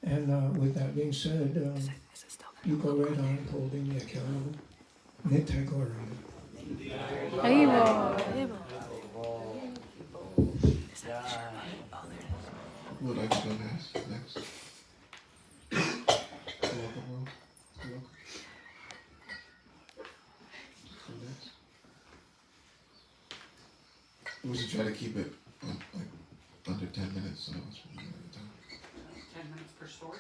And with that being said, you go right on holding the accountable. Nittai Gauranga. Who would like to go next? Welcome. Go next. We should try to keep it like under 10 minutes, so it's really good time. 10 minutes per story?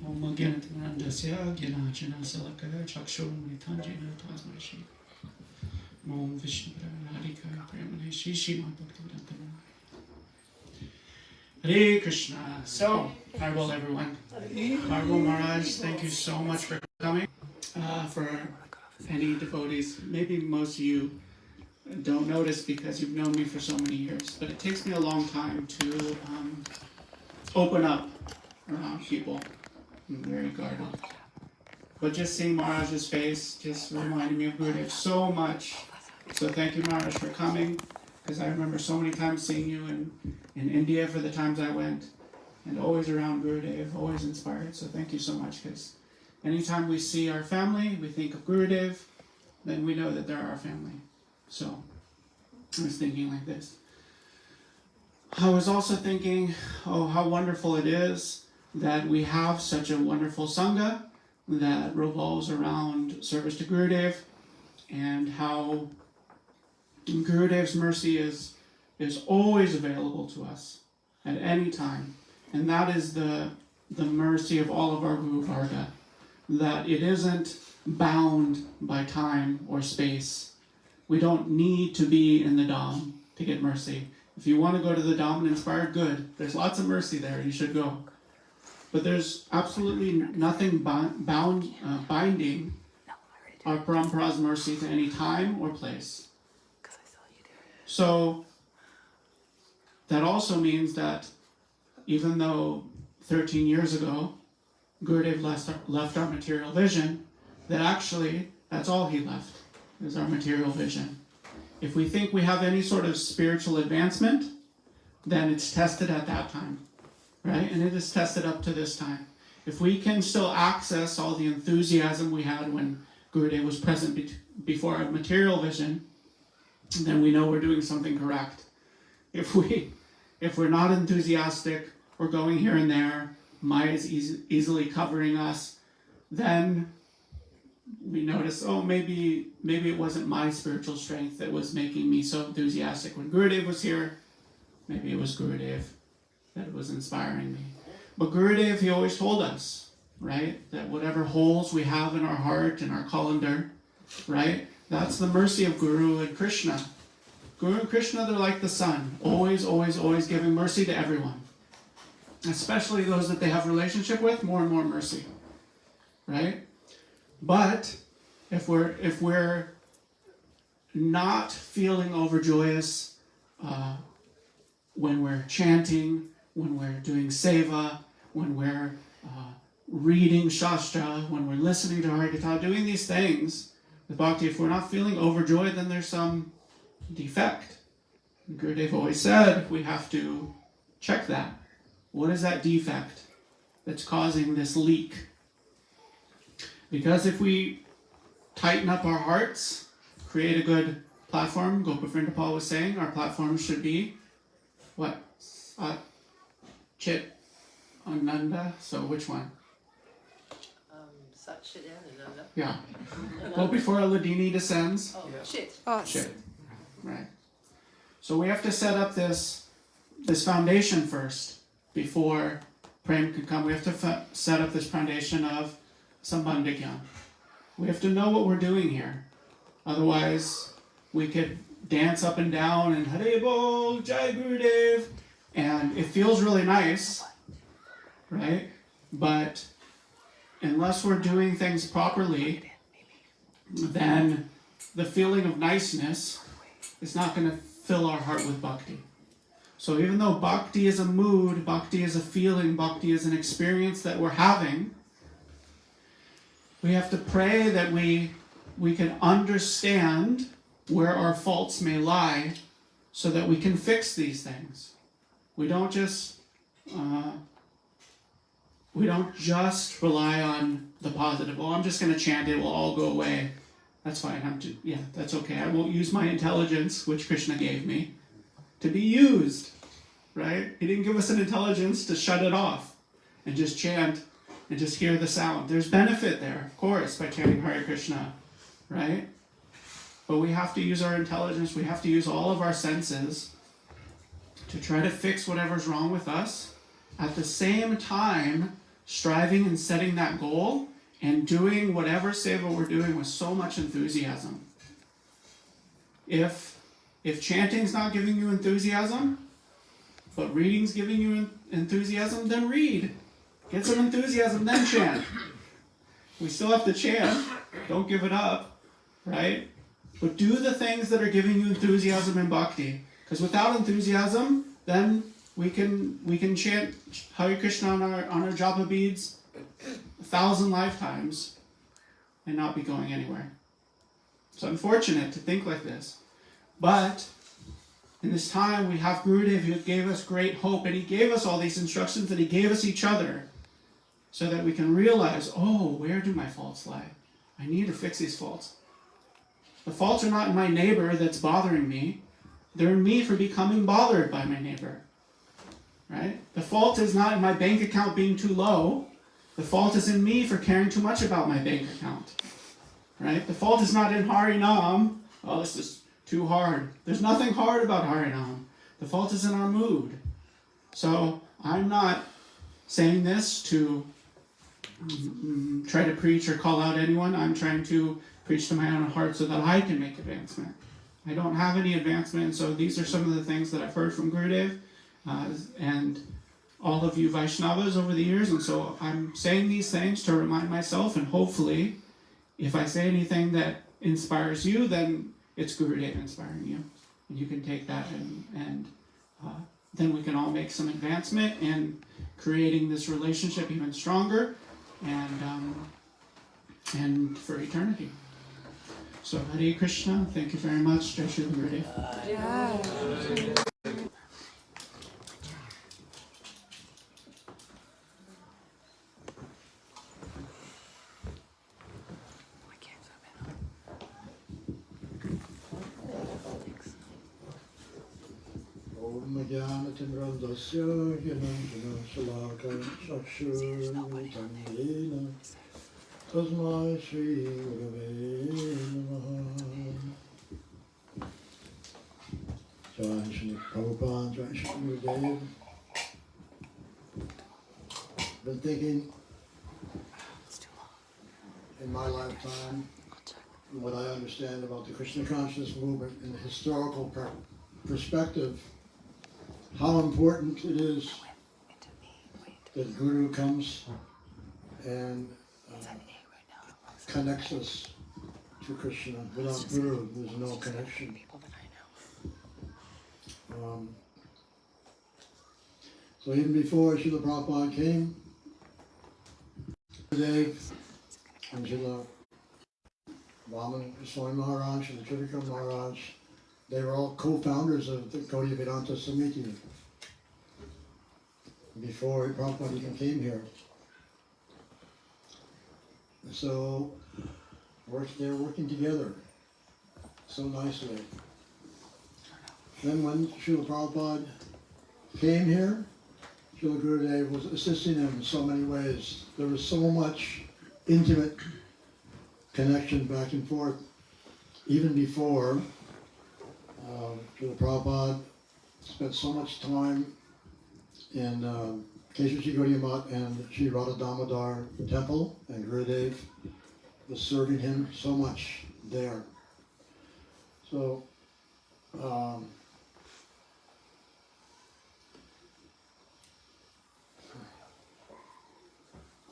Om Gyanatmanandasya Gyanachana Salakaya Chakshurumritanjina Tasmashi Om Vishnu Pranadika Premaneshi Shima Bhaktivedanta. Hare Krishna. So, farewell everyone. Farewell Maharaj, thank you so much for coming. For any devotees, maybe most of you don't notice because you've known me for so many years, but it takes me a long time to open up around people. I'm very guarded. But just seeing Maharaj's face just reminded me of Gurudev so much. So thank you, Maharaj, for coming, because I remember so many times seeing you in India for the times I went, and always around Gurudev, always inspired. So thank you so much, because anytime we see our family, we think of Gurudev, then we know that they're our family. So I was thinking like this. I was also thinking, oh, how wonderful it is that we have such a wonderful Sangha that revolves around service to Gurudev, and how Gurudev's mercy is always available to us at any time. And that is the mercy of all of our Guru Varga, that it isn't bound by time or space. We don't need to be in the Dham to get mercy. If you want to go to the Dham and inspire, good. There's lots of mercy there. You should go. But there's absolutely nothing binding our Parampara's mercy to any time or place. So that also means that even though 13 years ago Gurudev left our material vision, that actually that's all he left, is our material vision. If we think we have any sort of spiritual advancement, then it's tested at that time. Right? And it is tested up to this time. If we can still access all the enthusiasm we had when Gurudev was present before our material vision, then we know we're doing something correct. If we're not enthusiastic, we're going here and there, Maya is easily covering us, then we notice, oh, maybe it wasn't my spiritual strength that was making me so enthusiastic when Gurudev was here. Maybe it was Gurudev that was inspiring me. But Gurudev, he always told us, right, that whatever holes we have in our heart and our colander, right, that's the mercy of Guru and Krishna. Guru and Krishna, they're like the sun, always, always, always giving mercy to everyone. Especially those that they have relationship with, more and more mercy, right? But if we're not feeling overjoyous when we're chanting, when we're doing seva, when we're reading Shastra, when we're listening to Harikatha, doing these things with Bhakti, if we're not feeling overjoyed, then there's some defect. And Gurudev always said we have to check that. What is that defect that's causing this leak? Because if we tighten up our hearts, create a good platform, Gopa Vrindapal was saying, our platform should be what? Chit, Ananda, so which one? Sat, Chit, and Ananda. Yeah. Go before a Ladini descends. Oh, yeah. Chit. Chit. Right. So we have to set up this foundation first before Prem can come. We have to set up this foundation of Sambandha Gyan. We have to know what we're doing here. Otherwise, we could dance up and down and Hare Bol, Jai Gurudev, and it feels really nice, right? But unless we're doing things properly, then the feeling of niceness is not going to fill our heart with bhakti. So even though bhakti is a mood, bhakti is a feeling, bhakti is an experience that we're having, we have to pray that we we can understand where our faults may lie so that we can fix these things. We don't just rely on the positive. Oh, I'm just going to chant, it will all go away. That's fine. That's okay. I won't use my intelligence, which Krishna gave me, to be used. Right? He didn't give us an intelligence to shut it off and just chant and just hear the sound. There's benefit there, of course, by chanting Hare Krishna, right? But we have to use our intelligence, we have to use all of our senses to try to fix whatever's wrong with us, at the same time striving and setting that goal and doing whatever seva we're doing with so much enthusiasm. If chanting's not giving you enthusiasm, but reading's giving you enthusiasm, then read. Get some enthusiasm, then chant. We still have to chant. Don't give it up, right? But do the things that are giving you enthusiasm and bhakti. Because without enthusiasm, then we can chant Hare Krishna on our japa beads 1,000 lifetimes and not be going anywhere. It's unfortunate to think like this. But in this time, we have Gurudeva who gave us great hope, and he gave us all these instructions, and he gave us each other so that we can realize, oh, where do my faults lie? I need to fix these faults. The faults are not in my neighbor that's bothering me. They're in me for becoming bothered by my neighbor. Right? The fault is not in my bank account being too low. The fault is in me for caring too much about my bank account. Right? The fault is not in Harinam. Oh, this is too hard. There's nothing hard about Harinam. The fault is in our mood. So I'm not saying this to try to preach or call out anyone. I'm trying to preach to my own heart so that I can make advancement. I don't have any advancement, so these are some of the things that I've heard from Gurudeva and all of you Vaishnavas over the years, and so I'm saying these things to remind myself, and hopefully, if I say anything that inspires you, then it's Gurudeva inspiring you. And you can take that and then we can all make some advancement in creating this relationship even stronger and for eternity. So Hare Krishna, thank you very much. Jai Shri Gurudeva. Jnanatimirandasya Jnanjana Shalaka Chakshurmitanyena Tasmai Shri Gurave Namaha. Jai Shri Prabhupada, Jai Shri Gurudeva. Been thinking in my lifetime what I understand about the Krishna consciousness movement in a historical perspective, how important it is that Guru comes and connects us to Krishna. Without Guru, there's no connection. So even before Srila Prabhupada came, Gurudeva and Srila Vaman Swami Maharaj and the Trivikram Maharaj, they were all co-founders of the Gaudiya Vedanta Samiti before Prabhupada even came here. So they're working together so nicely. Then when Srila Prabhupada came here, Srila Gurudeva was assisting him in so many ways. There was so much intimate connection back and forth, even before Srila Prabhupada spent so much time in Keshaji Gaudiya Math and Sri Radha Damodar temple, and Gurudeva was serving him so much there. So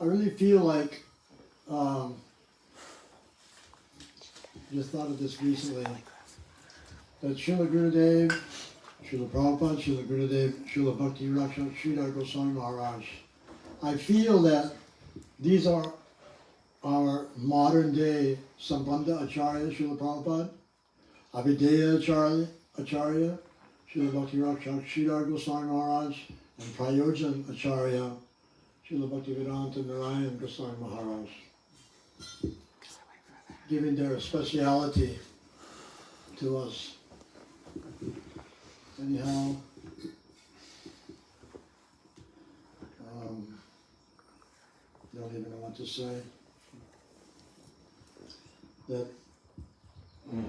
I really feel like, just thought of this recently, that Srila Gurudeva, Srila Prabhupada, Srila Gurudeva, Srila Bhakti Rakshak, Sridhar Goswami Maharaj, I feel that these are our modern day Sambandha Acharya, Srila Prabhupada, Abhideya Acharya, Srila Bhakti Sridhar Goswami Maharaj, and Prayojan Acharya, Srila Bhaktivedanta Narayan Goswami Maharaj, giving their speciality to us. Anyhow, don't even know what to say. That Hare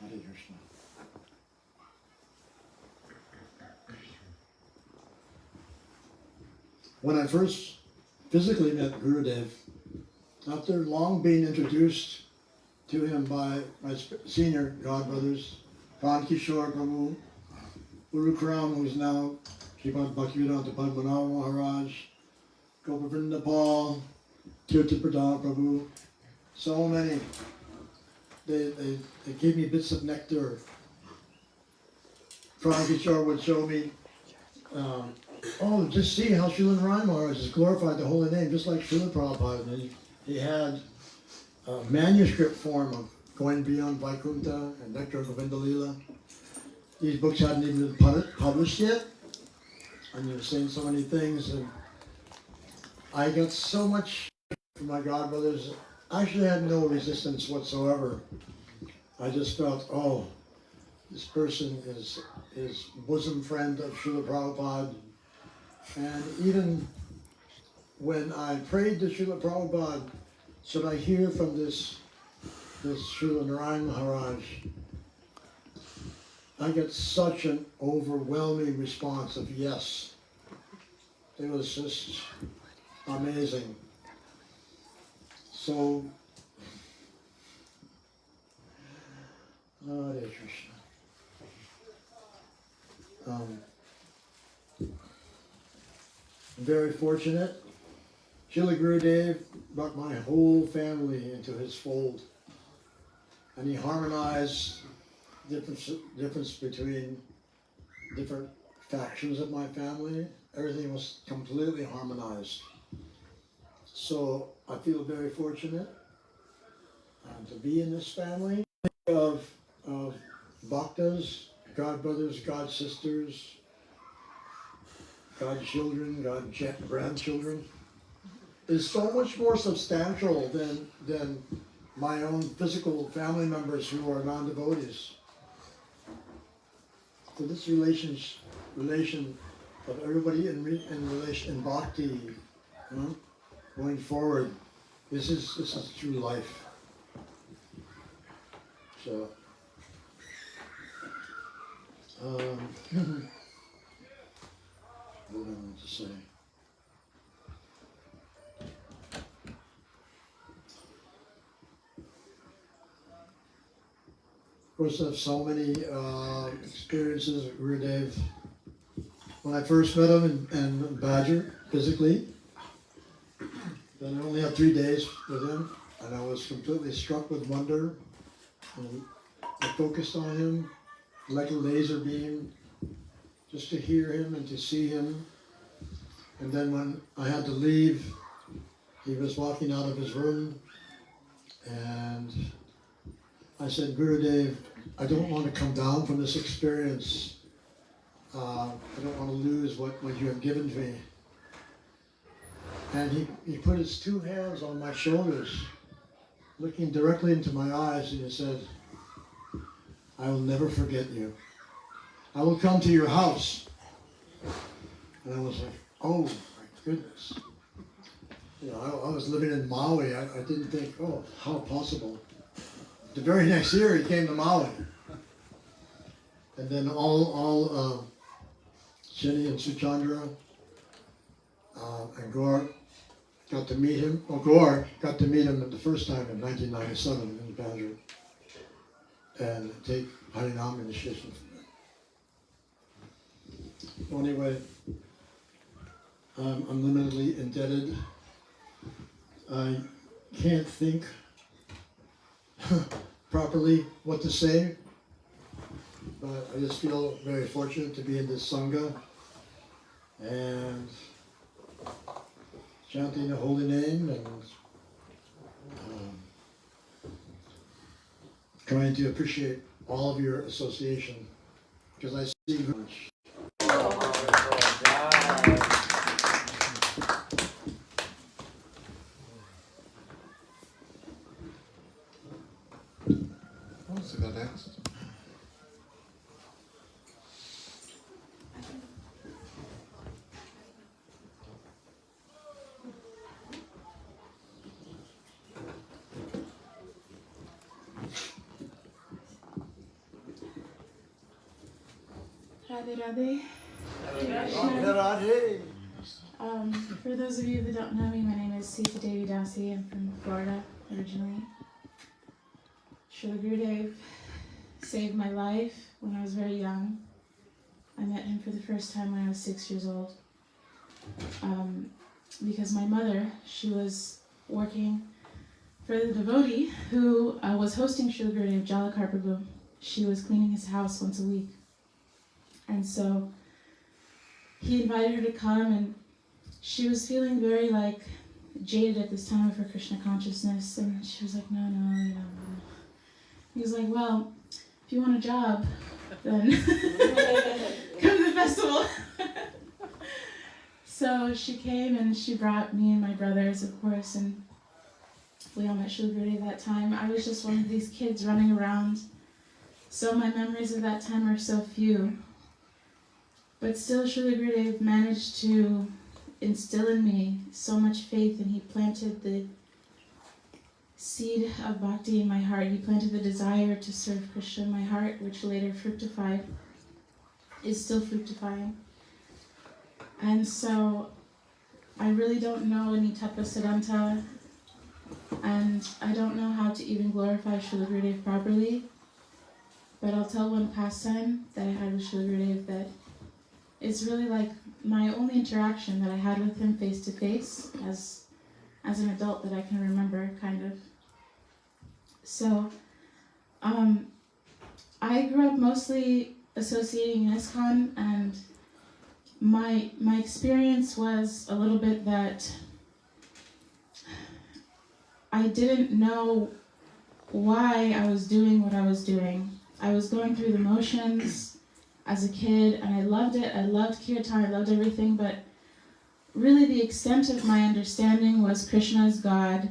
Krishna. When I first physically met Gurudev, after long being introduced to him by my senior godbrothers, Pran Kishore Prabhu, Guru Karam, who is now Srimad Bhaktivedanta Padmanabha Maharaj, Gopavrinda Paul, Kirti Pradhan Prabhu, so many. They gave me bits of nectar. Pran Kishore would show me, oh, just see how Srila Narayan Maharaj has glorified the holy name, just like Srila Prabhupada. And he had a manuscript form of Going Beyond Vaikuntha and Nectar of Govinda Leela. These books hadn't even been published yet, and he was saying so many things, and I got so much from my godbrothers. I actually had no resistance whatsoever. I just felt, oh, this person is bosom friend of Srila Prabhupada. And even when I prayed to Srila Prabhupada, should I hear from this Srila Narayan Maharaj, I got such an overwhelming response of yes. It was just amazing. So, Hare Krishna. I'm very fortunate. Srila Gurudev brought my whole family into his fold, and he harmonized difference between different factions of my family. Everything was completely harmonized. So I feel very fortunate to be in this family of bhaktas, god brothers, god sisters, god children, god grandchildren. Is so much more substantial than my own physical family members who are non-devotees. So this relation of everybody in relation in bhakti, going forward, this is true life. So, what do I want to say? Of course, I have so many experiences with Gurudev. When I first met him in Badger, physically, then I only had 3 days with him, and I was completely struck with wonder. And I focused on him like a laser beam, just to hear him and to see him. And then when I had to leave, he was walking out of his room, and I said, Gurudev, I don't want to come down from this experience. I don't want to lose what you have given to me. And he put his 2 hands on my shoulders, looking directly into my eyes, and he said, I will never forget you. I will come to your house. And I was like, oh my goodness. You know, I was living in Maui. I didn't think, oh, how possible. The very next year he came to Maui. And then all Jenny and Suchandra and Gaur got to meet him. Well, Gaur got to meet him the first time in 1997 in Bangalore and take Harinam initiation. Well, anyway, I'm unlimitedly indebted. I can't think properly what to say, but I just feel very fortunate to be in this Sangha, and chanting the holy name and trying to appreciate all of your association, because I see how much. Who else got next? Radhe Radhe. For those of you that don't know me, my name is Sita Devi Dasi. I'm from Florida originally. Srila Gurudev saved my life when I was very young. I met him for the first time when I was 6 years old. Because my mother, she was working for the devotee who was hosting Srila Gurudev Jalakar Prabhu. She was cleaning his house once a week. And so he invited her to come, and she was feeling very like jaded at this time of her Krishna consciousness, and she was like, no. He was like, well, if you want a job, then come to the festival. So she came and she brought me and my brothers, of course, and we all met Srila Gurudev that time. I was just one of these kids running around, so my memories of that time are so few. But still, Srila Gurudev managed to instill in me so much faith, and he planted the seed of bhakti in my heart. He planted the desire to serve Krishna in my heart, which later fructified, is still fructifying. And so I really don't know any Tattva Siddhanta, and I don't know how to even glorify Srila Gurudev properly. But I'll tell one pastime that I had with Srila Gurudev that it's really like my only interaction that I had with him face to face as an adult that I can remember, kind of. So, I grew up mostly associating in ISKCON, and my experience was a little bit that I didn't know why I was doing what I was doing. I was going through the motions as a kid, and I loved it. I loved kirtan, I loved everything, but really the extent of my understanding was Krishna is God,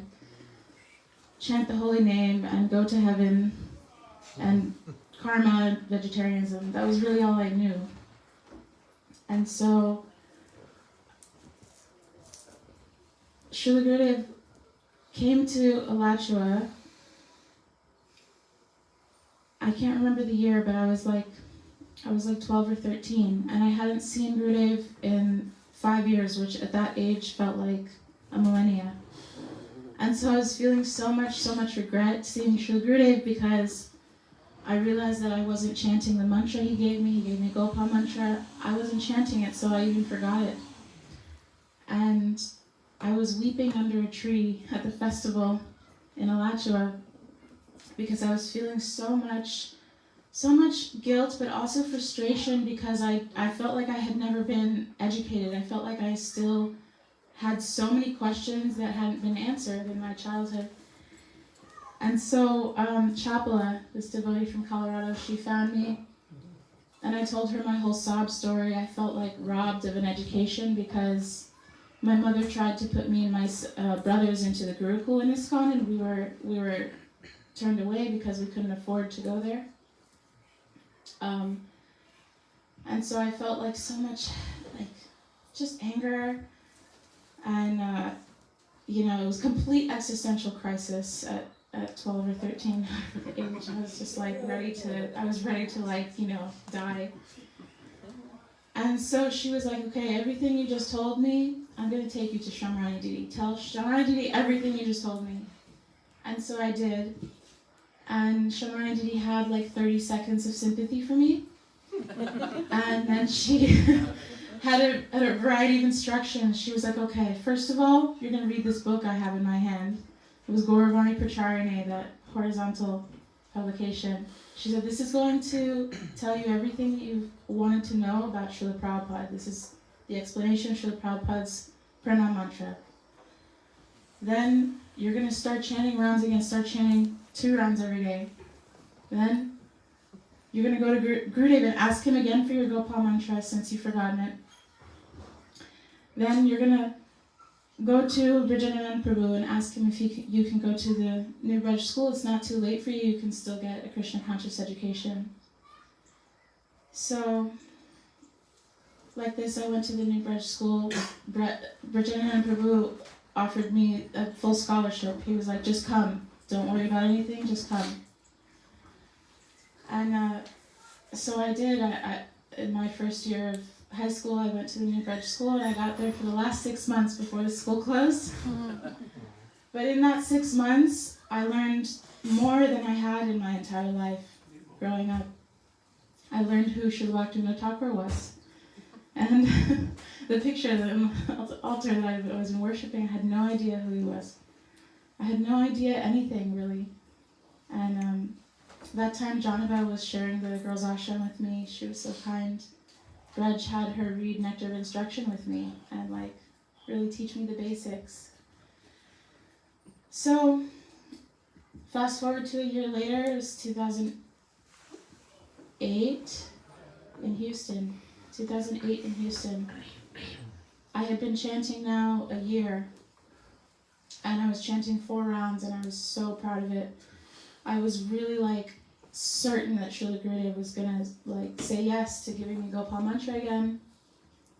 chant the holy name, and go to heaven, and karma, vegetarianism. That was really all I knew. And so Srila Gurudev came to Alachua. I can't remember the year, but I was like 12 or 13, and I hadn't seen Gurudev in 5 years, which at that age felt like a millennia. And so I was feeling so much regret seeing Srila Gurudev, because I realized that I wasn't chanting the mantra he gave me. He gave me Gopal mantra. I wasn't chanting it, so I even forgot it. And I was weeping under a tree at the festival in Alachua because I was feeling so much guilt, but also frustration, because I felt like I had never been educated. I felt like I still had so many questions that hadn't been answered in my childhood. And so Chapala, this devotee from Colorado, she found me, and I told her my whole sob story. I felt like robbed of an education because my mother tried to put me and my brothers into the Gurukul in ISKCON, and we were turned away because we couldn't afford to go there. And so I felt like so much, like, just anger, and it was complete existential crisis at 12 or 13 age. I was just like ready to die. And so she was like, okay, everything you just told me, I'm going to take you to Shamrani Didi. Tell Shamrani Didi everything you just told me. And so I did. And Shamrani Didi had like 30 seconds of sympathy for me. And then she had a variety of instructions. She was like, okay, first of all, you're going to read this book I have in my hand. It was Gauravani Pracharine, that horizontal publication. She said, this is going to tell you everything that you've wanted to know about Srila Prabhupada. This is the explanation of Srila Prabhupada's pranam mantra. Then you're going to start chanting rounds again, start chanting 2 rounds every day. Then you're going to go to Gurudeva and ask him again for your Gopal mantra since you've forgotten it. Then you're going to go to Brijananand Prabhu and ask him if you can go to the New Braj school. It's not too late for you. You can still get a Krishna conscious education. So, like this, I went to the New Braj school. Brijananand Prabhu offered me a full scholarship. He was like, just come. Don't worry about anything, just come. And so I did. I in my first year of high school, I went to the New Braj school, and I got there for the last 6 months before the school closed. But in that 6 months, I learned more than I had in my entire life growing up. I learned who Srila Bhaktivinoda Thakur was. And the picture, the altar that I was worshipping, I had no idea who he was. I had no idea anything, really. And that time, Janaba was sharing the girls' ashram with me. She was so kind. Braj had her read Nectar of Instruction with me and really teach me the basics. So, fast forward to a year later, it was 2008 in Houston. 2008 in Houston. I had been chanting now a year, and I was chanting 4 rounds, and I was so proud of it. I was really certain that Srila Gurudeva was gonna say yes to giving me Gopal mantra again.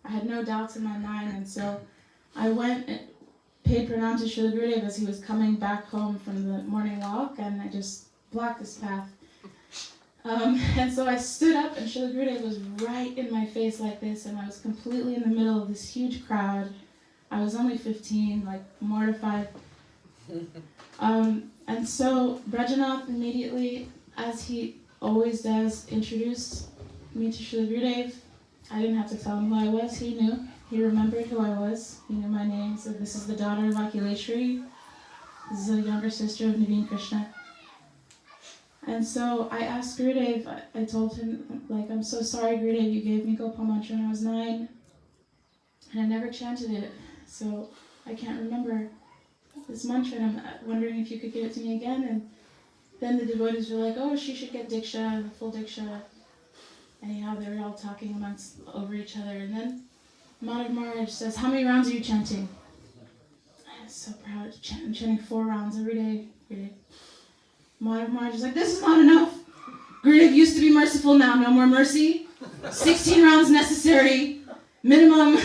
I had no doubts in my mind, and so I went and paid pranam to Srila Gurudeva as he was coming back home from the morning walk, and I just blocked his path. And so I stood up, and Srila Gurudeva was right in my face like this, and I was completely in the middle of this huge crowd. I was only 15, mortified. And so Brajanath immediately, as he always does, introduced me to Srila Gurudeva. I didn't have to tell him who I was. He knew. He remembered who I was. He knew my name. So this is the daughter of Akileshwari. This is the younger sister of Naveen Krishna. And so I asked Gurudeva, I told him, I'm so sorry, Gurudeva, you gave me Gopal mantra when I was 9. And I never chanted it. So I can't remember this mantra, and I'm wondering if you could give it to me again. And then the devotees were like, oh, she should get Diksha, the full Diksha. Anyhow, they were all talking over each other. And then Madhav Maharaj says, how many rounds are you chanting? I was so proud. I'm chanting 4 rounds every day. Madhav Maharaj is like, this is not enough. Gurudeva used to be merciful, now no more mercy. 16 rounds necessary, minimum.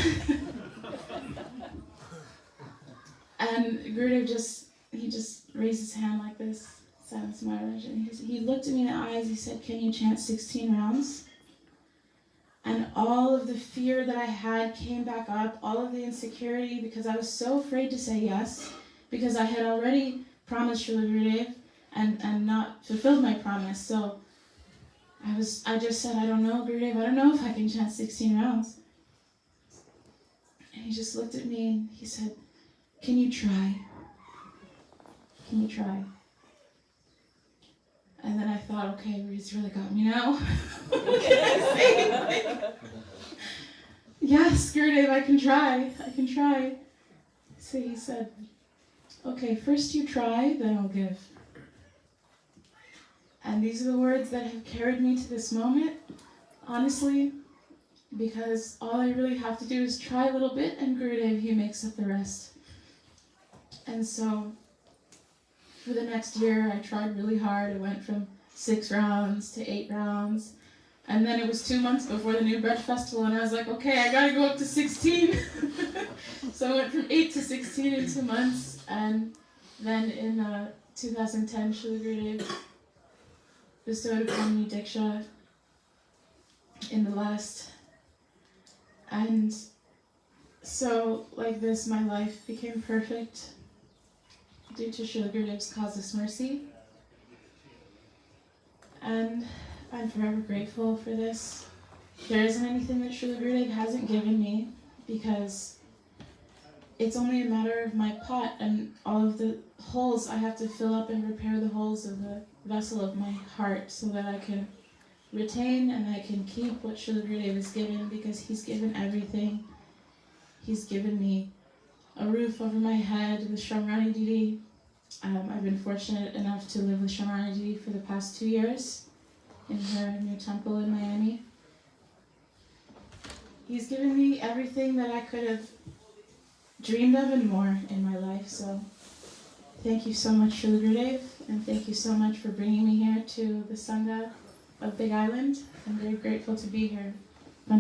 And Gurudeva just raised his hand like this, Silence Maharaj, and he looked at me in the eyes, he said, can you chant 16 rounds? And all of the fear that I had came back up, all of the insecurity, because I was so afraid to say yes, because I had already promised Srila Gurudeva and not fulfilled my promise. So I just said, I don't know, Gurudeva, I don't know if I can chant 16 rounds. And he just looked at me and he said, can you try? Can you try? And then I thought, okay, he's really got me now. What can I say? Yes, Gurudeva, I can try. So he said, okay, first you try, then I'll give. And these are the words that have carried me to this moment, honestly, because all I really have to do is try a little bit, and Gurudeva, he makes up the rest. And so, for the next year, I tried really hard. I went from 6 rounds to 8 rounds. And then it was 2 months before the New Braj Festival, and I was like, okay, I gotta go up to 16. So I went from 8 to 16 in 2 months. And then in 2010, Srila Gurudeva bestowed upon me Diksha in the last. And so, like this, my life became perfect due to Srila Gurudeva's causeless mercy. And I'm forever grateful for this. There isn't anything that Srila Gurudeva hasn't given me, because it's only a matter of my pot and all of the holes I have to fill up and repair the holes of the vessel of my heart so that I can retain and I can keep what Srila Gurudeva has given, because he's given everything. He's given me a roof over my head with Srauti Didi. I've been fortunate enough to live with Srauti Didi for the past 2 years in her new temple in Miami. He's given me everything that I could have dreamed of and more in my life, so thank you so much, Srila Gurudev, and thank you so much for bringing me here to the Sangha of Big Island. I'm very grateful to be here. Go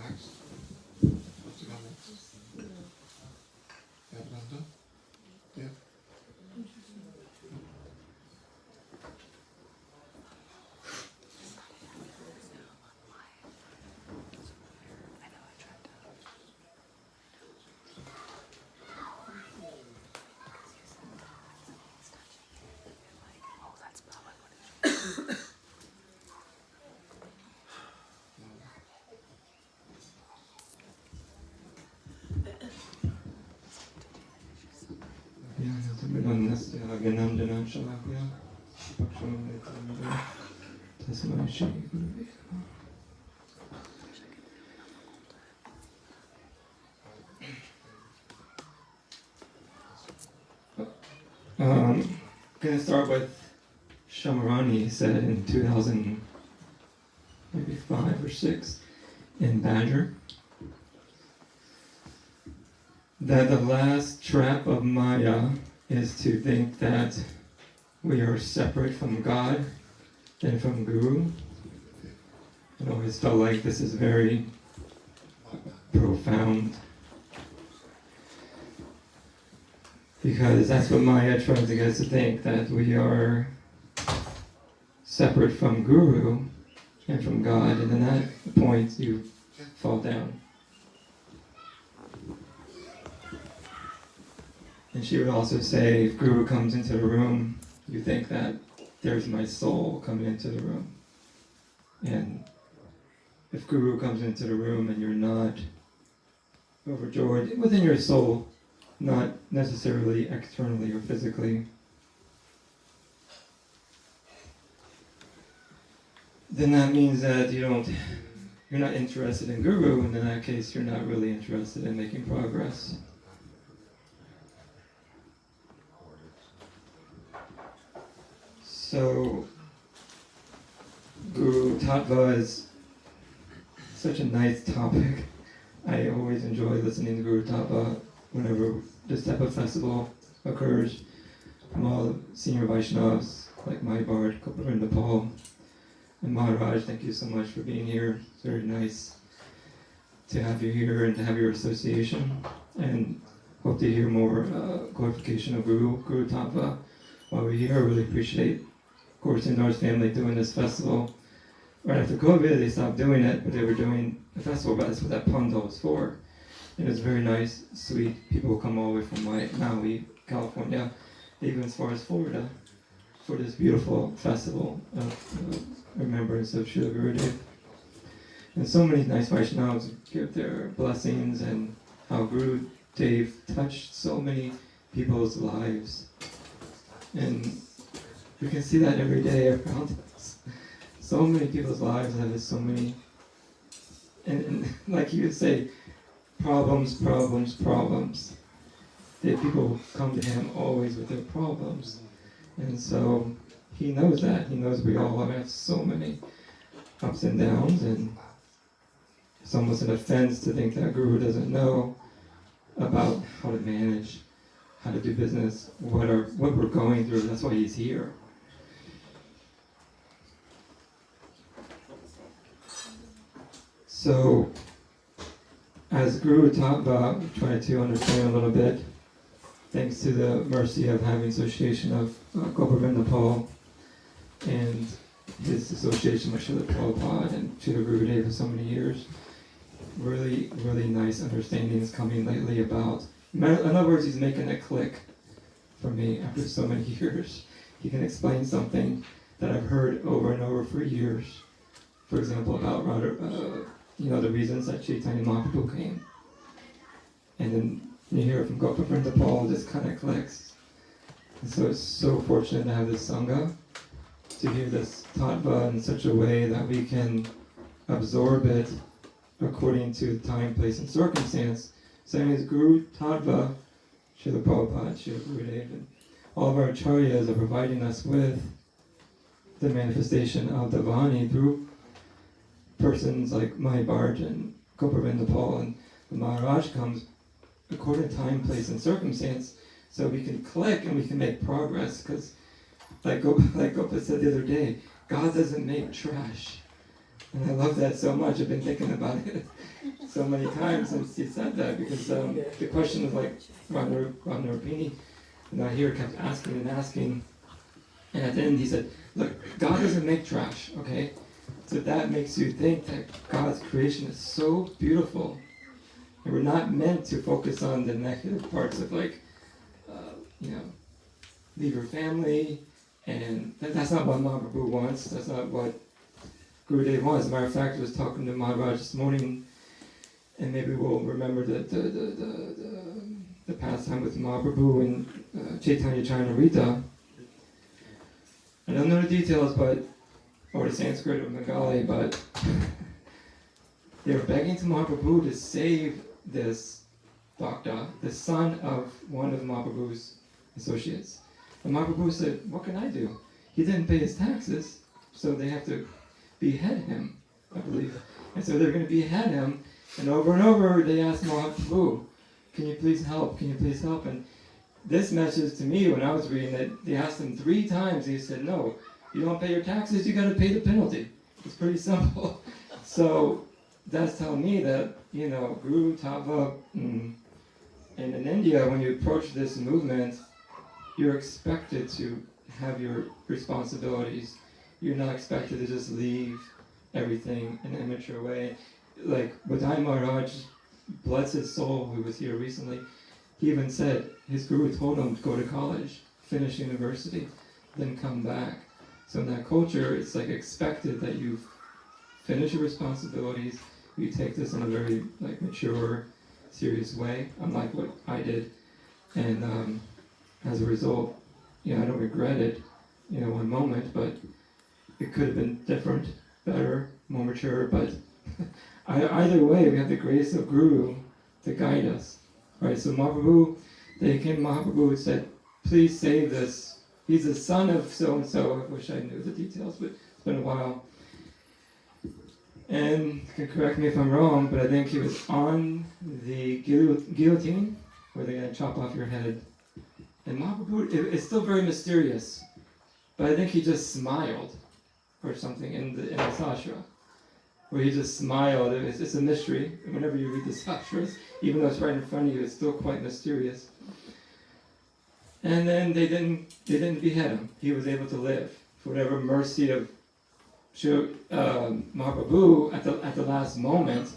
next. What's it on next? Yavranda? Yeah. Gonna start with Shamarani said in 2000, maybe 5 or 6, in Badger, that the last trap of Maya is to think that we are separate from God and from Guru. I always felt like this is very profound, because that's what Maya tries to get us to think, that we are separate from Guru and from God, and then at that point you fall down. And she would also say, if Guru comes into the room, you think that there's my soul coming into the room. And if Guru comes into the room and you're not overjoyed within your soul, not necessarily externally or physically, then that means that you're not interested in Guru, and in that case you're not really interested in making progress. So Guru Tattva is such a nice topic. I always enjoy listening to Guru Tattva whenever this type of festival occurs, from all the senior Vaishnavas like my Bard, Gopavrinda Paul, and Maharaj. Thank you so much for being here. It's very nice to have you here and to have your association, and hope to hear more glorification of Guru Tattva while we're here. I really appreciate Course Indoor's family doing this festival. Right after COVID, they stopped doing it, but they were doing a festival, but that's what that Pondo is for. And it's very nice, sweet. People come all the way from Maui, California, even as far as Florida, for this beautiful festival of remembrance of Srila Gurudev. And so many nice Vaishnavas give their blessings, and how Gurudev touched so many people's lives. And we can see that every day around us. So many people's lives have so many, and like you would say, problems. That people come to him always with their problems. And so he knows that. He knows we all have so many ups and downs, and it's almost an offense to think that Guru doesn't know about how to manage, how to do business, what we're going through. That's why he's here. So, as Guru Tattva, we try to understand a little bit, thanks to the mercy of having association of Gopavrinda Paul and his association with Srila Prabhupada and Srila Gurudev for so many years. Really, really nice understandings coming lately about, in other words, he's making a click for me after so many years. He can explain something that I've heard over and over for years. For example, about the reasons that Chaitanya Mahaprabhu came. And then and you hear it from Gopa Vrindapal, it just kind of clicks. And so it's so fortunate to have this Sangha, to hear this tattva in such a way that we can absorb it according to time, place, and circumstance. Same as Guru Tattva, Srila Prabhupada, Srila Gurudeva, and all of our acharyas are providing us with the manifestation of the Vani through persons like Mahabharata and Gopavindapal, and the Maharaj comes according to time, place, and circumstance, so we can click and we can make progress, because like Gopa said the other day, God doesn't make trash. And I love that so much. I've been thinking about it so many times since he said that, because the question was like Radharupini, and I here kept asking and asking, and at the end he said, look, God doesn't make trash, okay? So that makes you think that God's creation is so beautiful, and we're not meant to focus on the negative parts of leave your family, and that's not what Mahaprabhu wants, that's not what Gurudeva wants. As a matter of fact, I was talking to Maharaj this morning, and maybe we'll remember the past time with Mahaprabhu and Chaitanya Charitamrita. I don't know the details, or the Sanskrit or Bengali, but they were begging to Mahaprabhu to save this Bhakta, the son of one of Mahaprabhu's associates. And Mahaprabhu said, what can I do? He didn't pay his taxes, so they have to behead him, I believe. And so they're going to behead him, and over they asked Mahaprabhu, can you please help? Can you please help? And this message to me, when I was reading it, they asked him 3 times. He said, no, you don't pay your taxes, you got to pay the penalty. It's pretty simple. So that's telling me that, Guru Tattva, and in India, when you approach this movement, you're expected to have your responsibilities. You're not expected to just leave everything in an immature way. Like Badai Maharaj, bless his soul, who was here recently, he even said his guru told him to go to college, finish university, then come back. So in that culture, it's like expected that you finish your responsibilities, you take this in a very mature, serious way, unlike what I did. And as a result, I don't regret it, one moment, but it could have been different, better, more mature, but either way, we have the grace of Guru to guide us. Right, so Mahaprabhu, they came to Mahaprabhu and said, please save this. He's the son of so-and-so. I wish I knew the details, but it's been a while. And you can correct me if I'm wrong, but I think he was on the guillotine, where they're going to chop off your head. And Mahaprabhu, it's still very mysterious, but I think he just smiled or something in the sastra, where he just smiled. It's a mystery. Whenever you read the sastras, even though it's right in front of you, it's still quite mysterious. And then they didn't behead him. He was able to live for whatever mercy of Mahaprabhu at the last moment.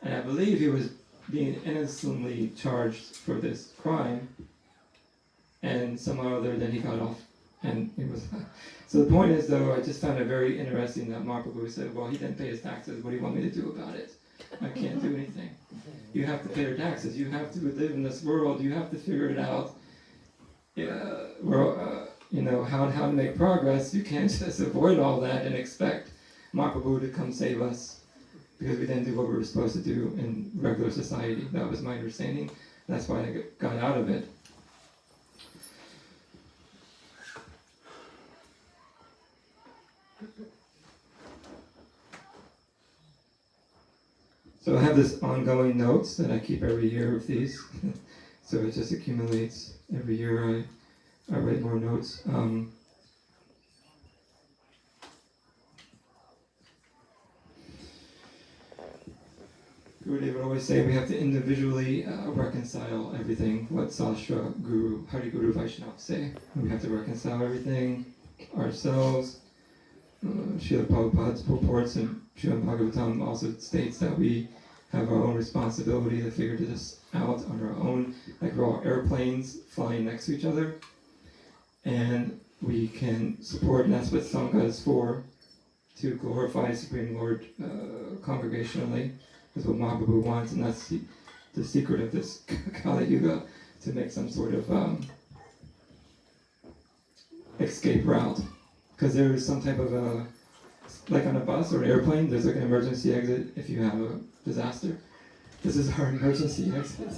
And I believe he was being innocently charged for this crime, and somehow or other then he got off, and it was. So the point is, though, I just found it very interesting that Mahaprabhu said, well, he didn't pay his taxes, what do you want me to do about it? I can't do anything. You have to pay your taxes, you have to live in this world, you have to figure it out, how to make progress. You can't just avoid all that and expect Mahaprabhu to come save us, because we didn't do what we were supposed to do in regular society. That was my understanding. That's why I got out of it. So I have this ongoing notes that I keep every year of these. So it just accumulates. Every year I write more notes. Gurudeva would always say we have to individually reconcile everything. What Sastra, Guru, Hari Guru Vaishnava say. We have to reconcile everything ourselves. Srila Prabhupada's purports and Srimad Bhagavatam also states that we have our own responsibility to figure this out on our own, like we're all airplanes flying next to each other, and we can support, and that's what Sangha is for, to glorify Supreme Lord congregationally, is what Mahaprabhu wants, and that's the secret of this Kali Yuga to make some sort of escape route. Because there is some type of a, like on a bus or an airplane, there's like an emergency exit if you have a disaster. This is our emergency exit.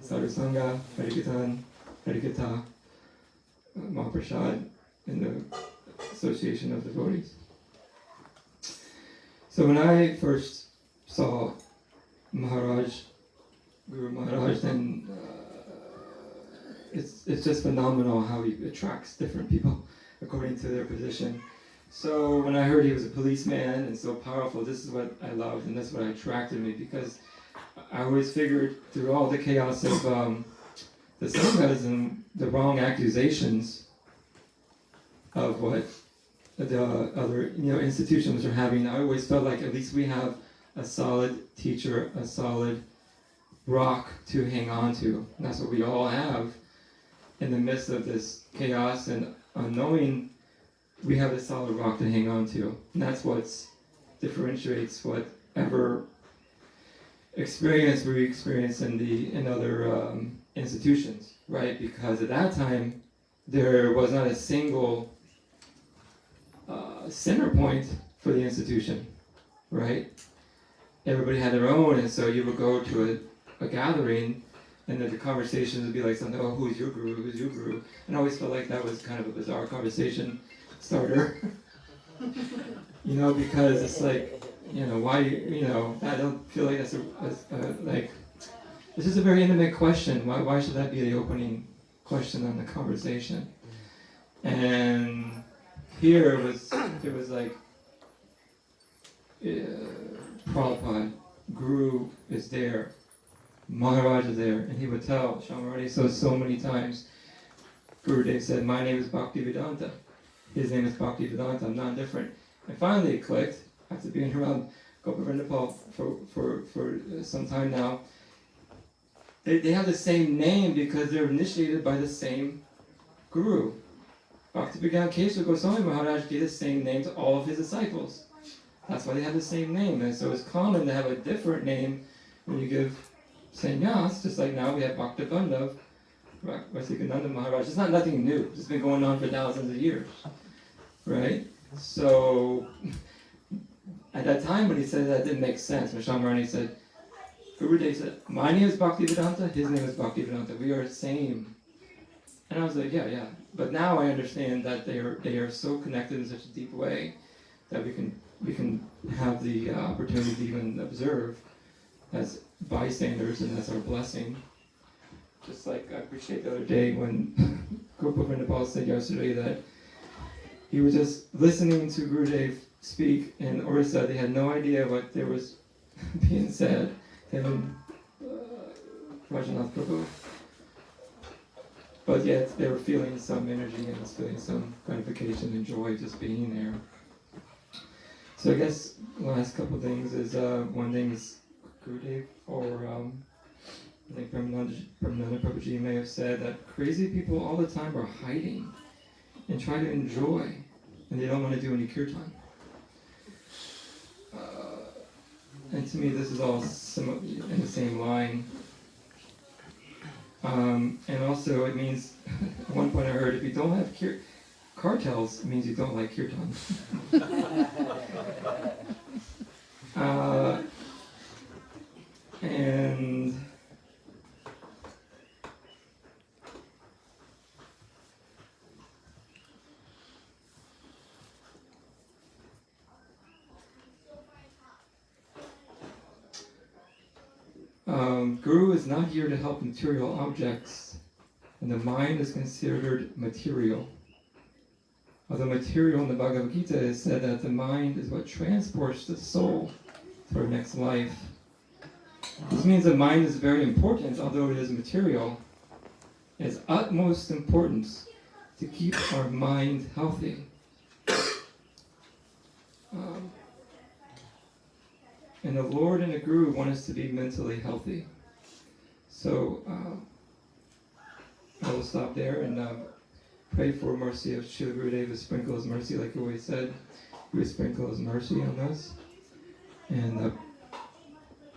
Sadhusanga, Harikirtan, Harikatha, Mahaprasad, in the Association of Devotees. So when I first saw Maharaj, Guru Maharaj, then it's just phenomenal how he attracts different people according to their position. So when I heard he was a policeman and so powerful, this is what I loved and that's what attracted me, because I always figured through all the chaos of the sanghas and the wrong accusations of what the other institutions are having, I always felt like at least we have a solid teacher, a solid rock to hang on to. And that's what we all have in the midst of this chaos and unknowing. We have a solid rock to hang on to. And that's what differentiates whatever experience we experience in other institutions, right? Because at that time, there was not a single center point for the institution, right? Everybody had their own, and so you would go to a gathering, and then the conversations would be like something, oh, who's your guru, who's your guru? And I always felt like that was kind of a bizarre conversation starter. Because it's like, why, I don't feel like that's like, this is a very intimate question. Why should that be the opening question on the conversation? And here it was like, Prabhupada, Guru is there, Maharaj is there, and he would tell Shamarani so many times. Gurudev said, my name is Bhaktivedanta. His name is Bhaktivedanta, I'm not different. And finally it clicked, after being around Gopavrinda for some time now. They have the same name because they're initiated by the same Guru. Bhaktivedanta Kesava Goswami Maharaj gave the same name to all of his disciples. That's why they have the same name. And so it's common to have a different name when you give sannyas, just like now we have Bhaktivinoda, Vasikananda Maharaj. It's not nothing new. It's been going on for thousands of years, right? So at that time when he said that, it didn't make sense. When Shamarani said, Gurudev said, my name is Bhaktivedanta, his name is Bhaktivedanta. We are the same. And I was like, yeah. But now I understand that they are so connected in such a deep way that we can have the opportunity to even observe as bystanders, and that's our blessing. Just like I appreciate the other day when Gopavrinda said yesterday that he was just listening to Gurudev speak in Orissa. They had no idea what there was being said. Him and Rajanath Prabhu. But yet they were feeling some energy and was feeling some gratification and joy just being there. So I guess the last couple things is, one thing is Gurudev, or I think Brahmananda Prabhuji may have said that crazy people all the time are hiding and try to enjoy, and they don't want to do any kirtan. And to me, this is all in the same line. And also, it means, at one point I heard, if you don't have cartels, it means you don't like kirtan. And Guru is not here to help material objects, and the mind is considered material. Although material in the Bhagavad Gita is said that the mind is what transports the soul to our next life. This means the mind is very important, although it is material. It is utmost importance to keep our mind healthy. And the Lord and the Guru want us to be mentally healthy. So I will stop there and pray for mercy of Srila Gurudeva, sprinkle his mercy, like he always said. He would sprinkle his mercy on us and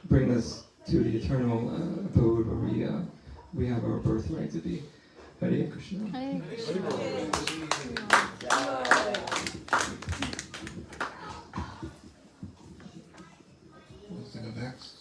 bring us to the eternal abode where we have our birthright to be. Hare Krishna. Hare Krishna. What's the next?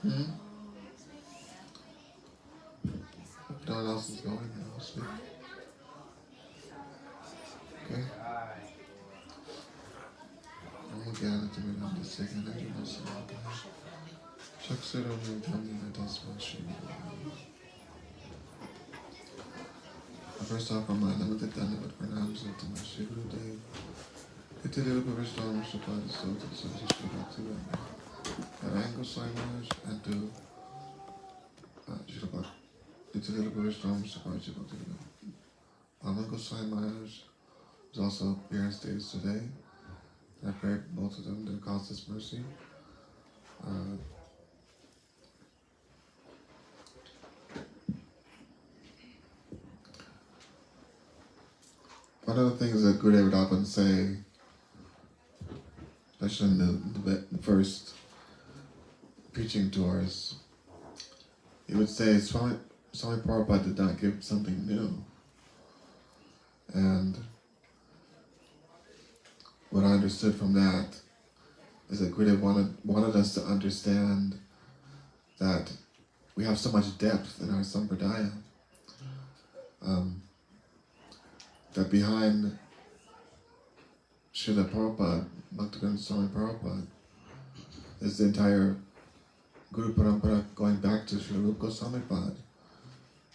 Hmm? If no one else is going, then I'll speak. Okay? Again, at the minute of the second, I do not see Shaksara Vijamina Tasma Shri. First off, I'm not limited Dhanavad Pranams to my Shri Gurudev. Italiya Pavistam Shapad Srauti Sati Shri Bhakti Rango Saimaj and to Shri Italiya Pavistam Shapad Shri Bhakti Rango Saimaj is also parents' days today. I pray both of them to cause this mercy. One of the things that Gurudeva would often say, especially in the first preaching tours, he would say, Swami Prabhupada did not give something new. And what I understood from that is that Gurudeva wanted us to understand that we have so much depth in our sampradaya, that behind Srila Prabhupada, Bhaktivinoda Swami Prabhupada, is the entire Guru Parampara going back to Srila Rupa Goswami Pad,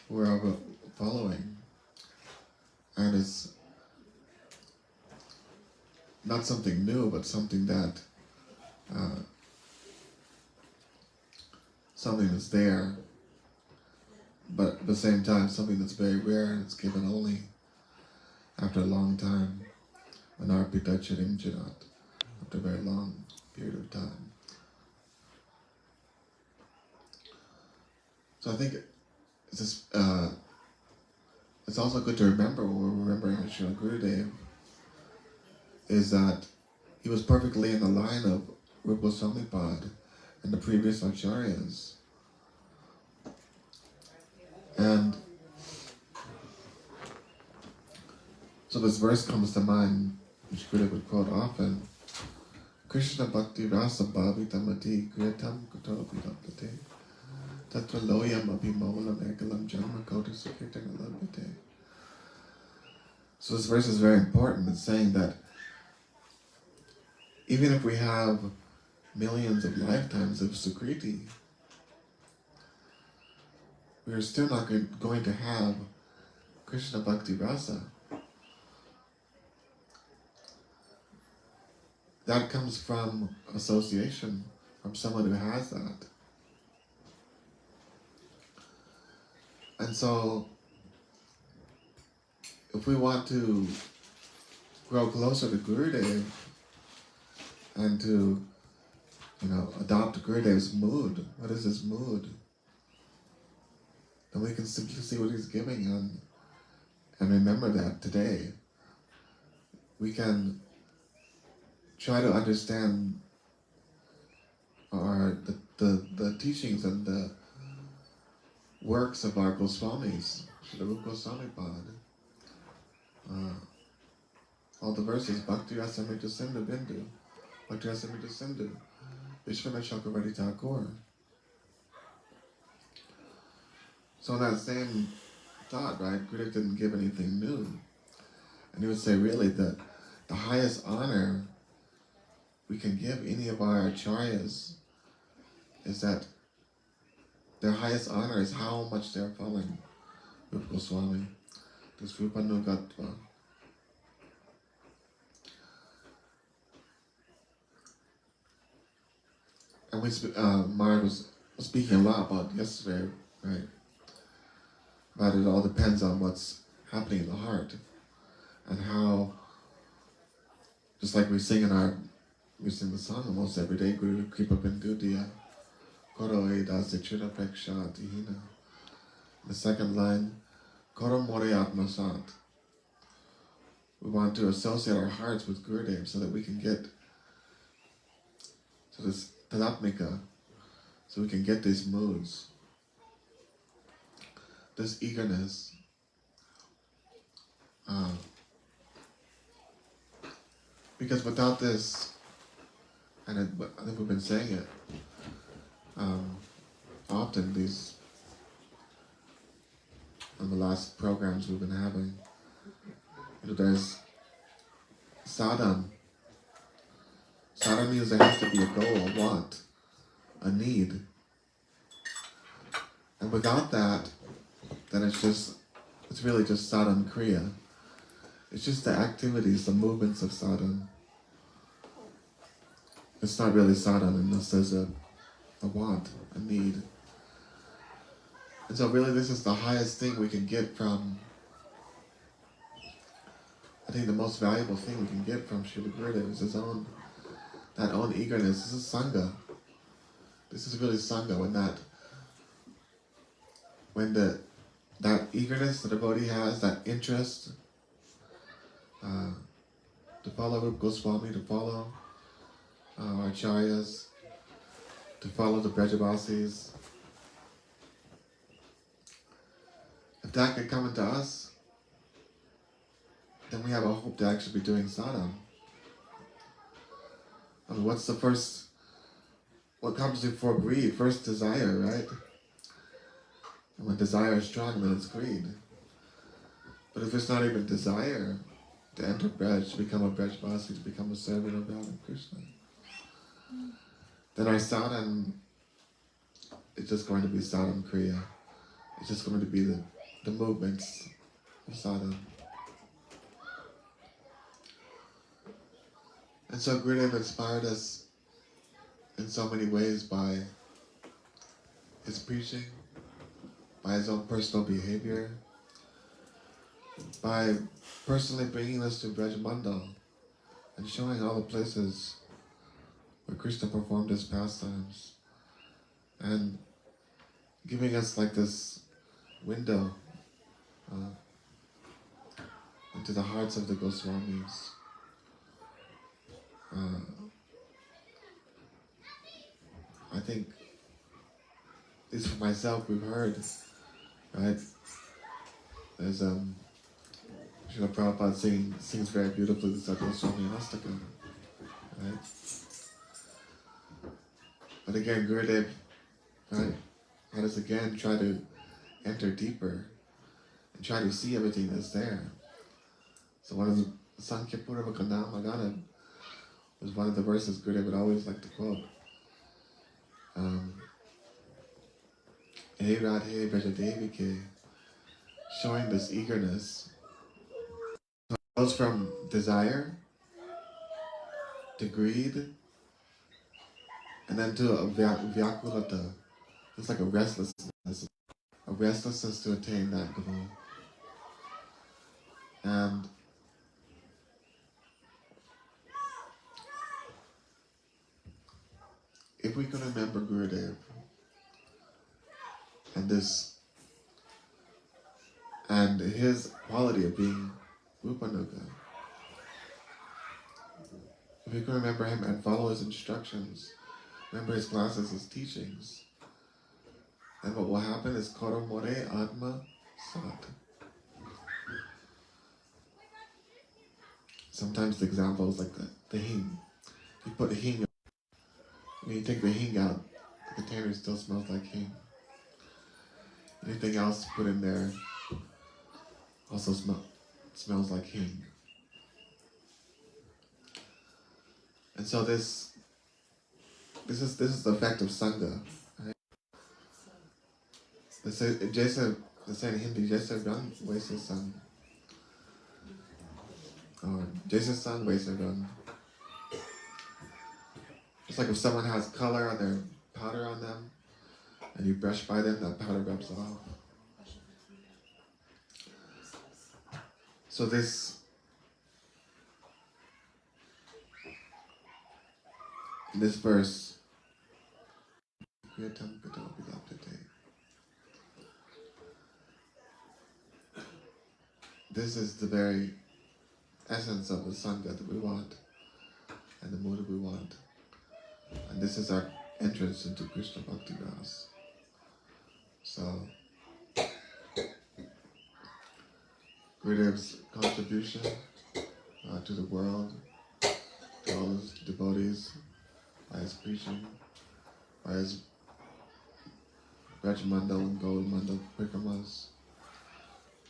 who we're following. And it's not something new, but something that something that's there, but at the same time something that's very rare and it's given only after a long time, Anarpita Chirim Chirat, after a very long period of time. So I think it's also good to remember when we're remembering Srila Gurudev, is that he was perfectly in the line of Rupa Goswami Pad and the previous acharyas. And so this verse comes to mind, which Gurudeva would quote often, Krishna Bhakti Rasa Bhavitamati Kriyatam Kuto Vidapate Tatra Loyam Abhimolam Ekalam Janma Koti Sukirtana Labhate. So this verse is very important. It's saying that even if we have millions of lifetimes of Sukriti, we are still not going to have Krishna Bhakti Rasa. That comes from association, from someone who has that. And so, if we want to grow closer to Gurudev and to, adopt Gurudev's mood, what is his mood? Then we can simply see what he's giving and remember that today. We can try to understand the teachings and the works of our Goswamis, Srila Rupa Goswami Pad. All the verses, Bhakti Rasamrita Sindhu Bindu, Bhakti Rasamrita Sindhu, Vishwanath Chakravarti Thakur. So in that same thought, right, Gurudeva didn't give anything new. And he would say really that the highest honor we can give any of our acharyas is that their highest honor is how much they're following Rupa Goswami, this Rupanugatva. And Mara was speaking a lot about yesterday, right? But it all depends on what's happening in the heart and how Just like we sing the song almost every day, Guru Kripa Bindudiya, Koro Eda Sichira Peksha Tihina. The second line, Koro More Atmasat. We want to associate our hearts with Gurudev so that we can get to this tadatmika, so we can get these moods, this eagerness. Because without this, and I think we've been saying it often, these on the last programs we've been having, there's sadhana. Sadhana means there has to be a goal, a want, a need. And without that, then it's really just sadhana kriya. It's just the activities, the movements of sadhana. It's not really sadhana unless there's a want, a need. And so really this is the highest thing we can get from, I think the most valuable thing we can get from Srila Gurudeva is that own eagerness. This is Sangha. This is really Sangha, when that eagerness the devotee has, that interest to follow Rupa Goswami, to follow our acharyas, to follow the Brajavasis. If that can come into us, then we have a hope to actually be doing sadhana. I mean, what comes before greed? First desire, right? And when desire is strong, then it's greed. But if it's not even desire to enter Braj, to become a Brajvasi, to become a servant of God and Krishna, then our sadhana is just going to be sadhana kriya. It's just going to be the movements of sadhana. And so Gurudeva inspired us in so many ways by his preaching, by his own personal behavior, by personally bringing us to Brajamandal and showing all the places where Krishna performed his pastimes, and giving us like this window into the hearts of the Goswamis. I think, at least for myself, we've heard, right? There's Srila Prabhupada sings very beautifully the Goswami Hastaka, right? But again, Gurudev, right, had us again try to enter deeper and try to see everything that's there. So one of the Sankhya Purava Kanamagana was one of the verses Gurudev would always like to quote. Hey Radhe Vrajadevike, showing this eagerness. So it goes from desire to greed, and then to a vyakulata. It's like a restlessness to attain that goal. And if we can remember Gurudev and his quality of being Rupanuga, if we can remember him and follow his instructions, remember his classes, his teachings, then what will happen is Koro More Atma Sat. Sometimes the example is like the hing. You put a hing, when you take the hing out, the container still smells like hing. Anything else put in there also smells like hing. And so this is the effect of Sangha. Right? They say in Hindi, Jaisa Ran, Vaisa Sang. Or Jaisa Sang, Vaisa Ran. It's like if someone has color on their powder on them, and you brush by them, that powder rubs off. So this this verse, this is the very essence of the Sangha that we want and the mood that we want. And this is our entrance into Krishna Bhakti Ras. So, Gurudeva's contribution to the world, to all his devotees, by his preaching, by his Rajamandal and Goldmandal Prikramas,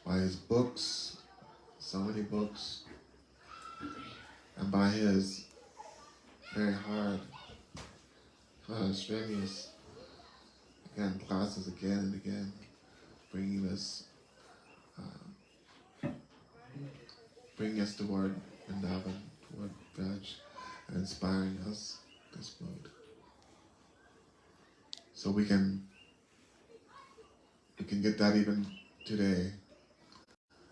by his books, so many books, and by his very hard, strenuous, again, classes again and again, bringing us toward Vrindavan, toward Braj, and inspiring us this mood. So we can get that even today,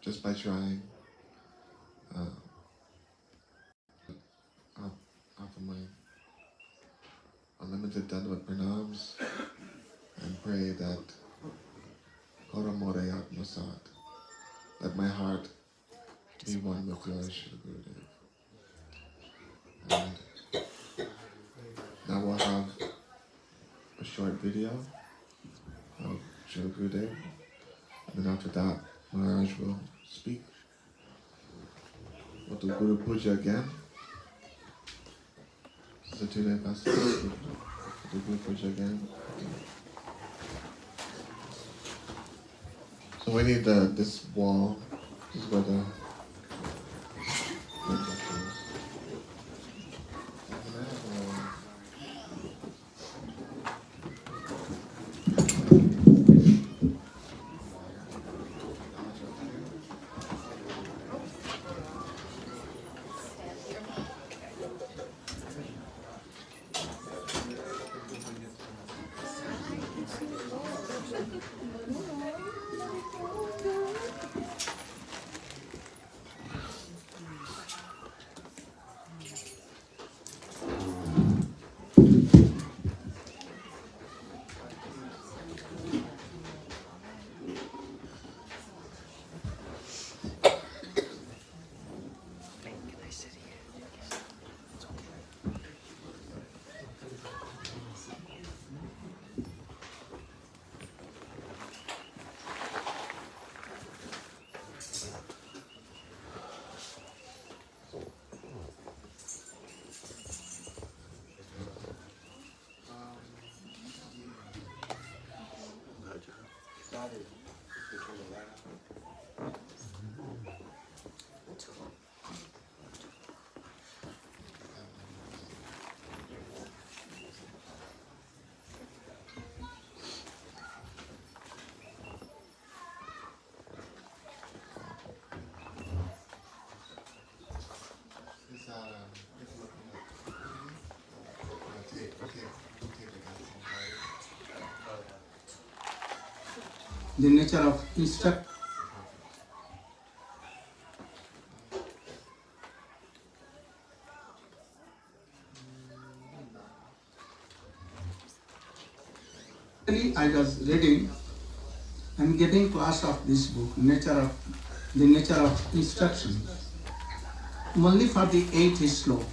just by trying. Offer my unlimited Dandavat Pranams and pray that Kora More Atmasat, let my heart be one with yours, Shri Gurudev. And now we'll have a short video of Shri Gurudev, and then after that, Maharaj will speak. We'll do Guru Puja again. So today, Pastor, we'll do Guru Puja again. So we need this wall. This is where the the nature of instruct. I was reading and getting class of this book, the nature of instruction, only for the 8th sloka.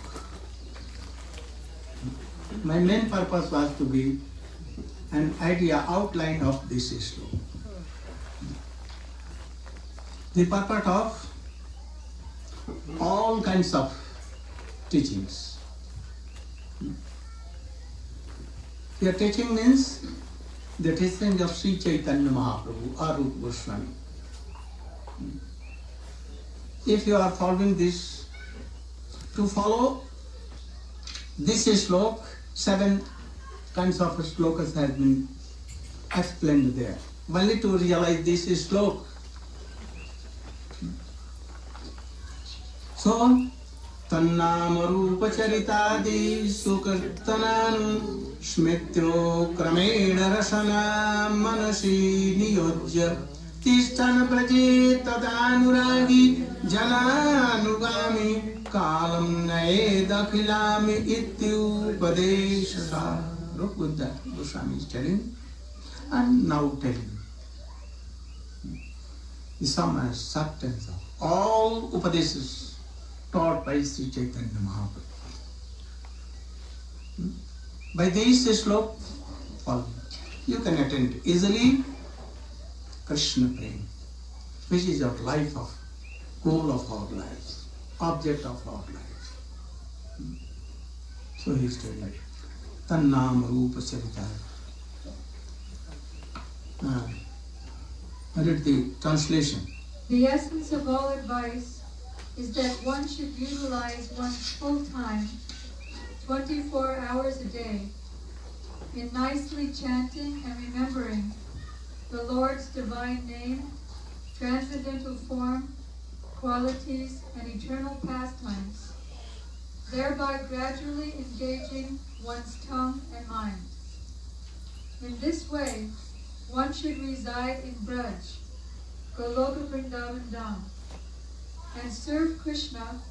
My main purpose was to give an idea, outline of this sloka. The purpose of all kinds of teachings. Your teaching means the teaching of Sri Chaitanya Mahaprabhu or Rupa Goswami. If you are following this, to follow this sloka, 7 kinds of slokas have been explained there. Only to realize this sloka. So, Tannamarupa Charitadi Sukirtananu Shmityo Kramena Rasana Manasi Niyojya Tishtana Praje Tadanuragi Jananugami kalam naedakilami ityupadesha. Look what that Goswami is telling and now telling. The sum and substance of all Upadeshas taught by Sri Chaitanya Mahaprabhu. By these slope, you can attend easily Krishna Prem, which is our life of goal of our lives, object of our life. So he is telling, Tannam Rupa Charita. I read the translation. The essence of all advice is that one should utilize one's full time, 24 hours a day, in nicely chanting and remembering the Lord's divine name, transcendental form, qualities, and eternal pastimes, thereby gradually engaging one's tongue and mind. In this way, one should reside in Braj, Goloka Vrindavan Dham, and serve Krishna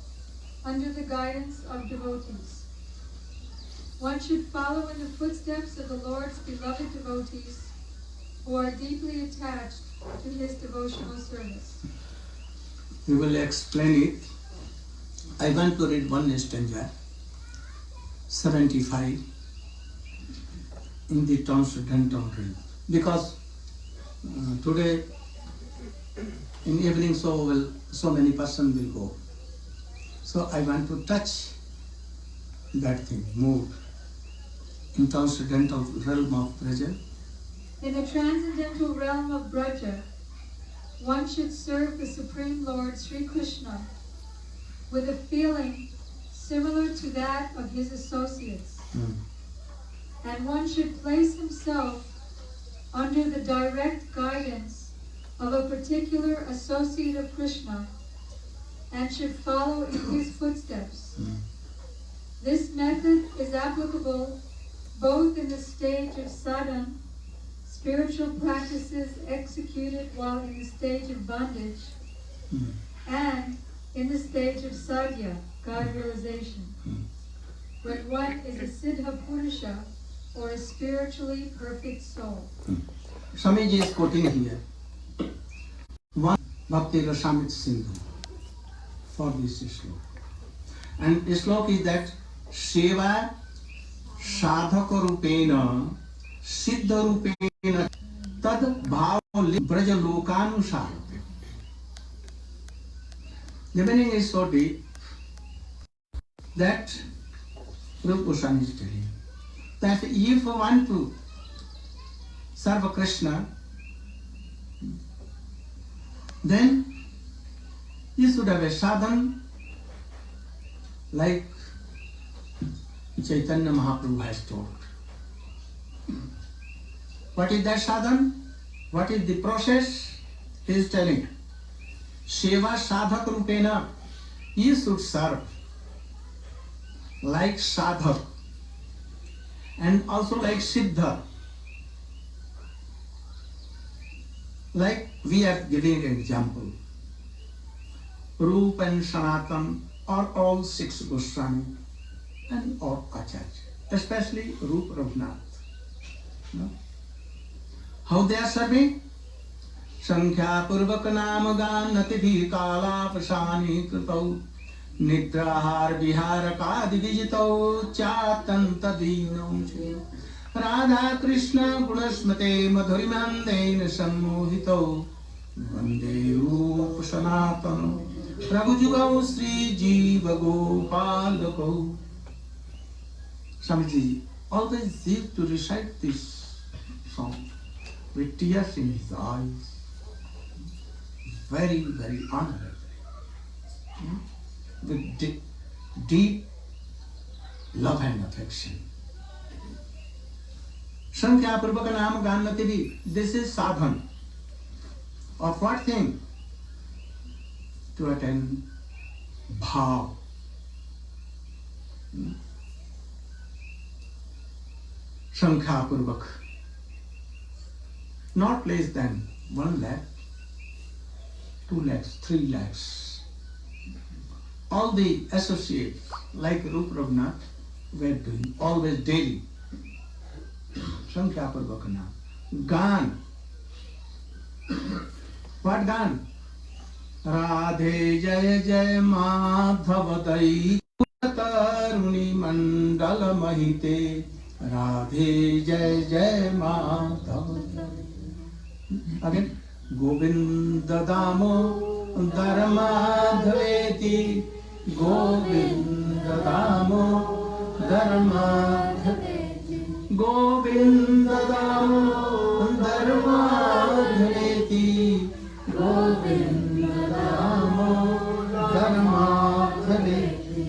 under the guidance of devotees. One should follow in the footsteps of the Lord's beloved devotees who are deeply attached to his devotional service. We will explain it. I want to read one stanza, 75, in the transcendental realm. Because today in evening so many persons will go. So I want to touch that thing, mood, in transcendental realm of Braja. In the transcendental realm of Braja, one should serve the Supreme Lord Sri Krishna with a feeling similar to that of his associates. And one should place himself under the direct guidance of a particular associate of Krishna and should follow in his footsteps. This method is applicable both in the stage of sadhana, spiritual practices executed while in the stage of bondage, and in the stage of sadhya, God realization, when one is a siddha purusha, or a spiritually perfect soul. Swamiji is quoting here one Bhakti Rasamrita Sindhu for this slok. And the slok is that Seva Sadhaka Rupena Siddha Rupena Tad Bhava Braja Lokanusara. The meaning is so deep that Rupa Goswami is telling that if you want to serve Krishna, then you should have a sadhana like Chaitanya Mahaprabhu has told. What is that sadhana? What is the process? He is telling. Seva sadhak rupena, you should serve like sadhak and also like siddha. Like we are giving an example. Rupa and Sanatan are all six Goswami and all Acharya, especially Rupa Raghunath. No? How they are serving? Sankhya Purvaka Namagan Nativi Kala Pasani Krutau Nidrahar Viharaka Divijitau Chatanta Dinam Radha Krishna Gunasmate Madhurimandena Sammohito Vande Rupa Sanatano Raghujugau Sri Jiva Gopalako. Swamiji always used to recite this song with tears in his eyes. Very, very honorable. With deep love and affection. Sankhya Purvaka Nam Gannativi. This is sadhana. Of what thing? To attain bhav. Sankhya Purvaka. Not less than 1 lakh, 2 lakhs, 3 lakhs, all the associates, like Rupa Raghunath, were doing always daily. Sankhya Purvaka Naam. Gan. What Gan? Radhe Jaya Jaya Madhava Dai Taruni Mandala Mahite. Radhe Jaya Jaya Madhava. Again. Govinda Damo Dharmadhaveti. Govinda Damo Dharmadhaveti. Govinda Damo Dharmadhaveti. Govinda Damo Dharmadhaveti.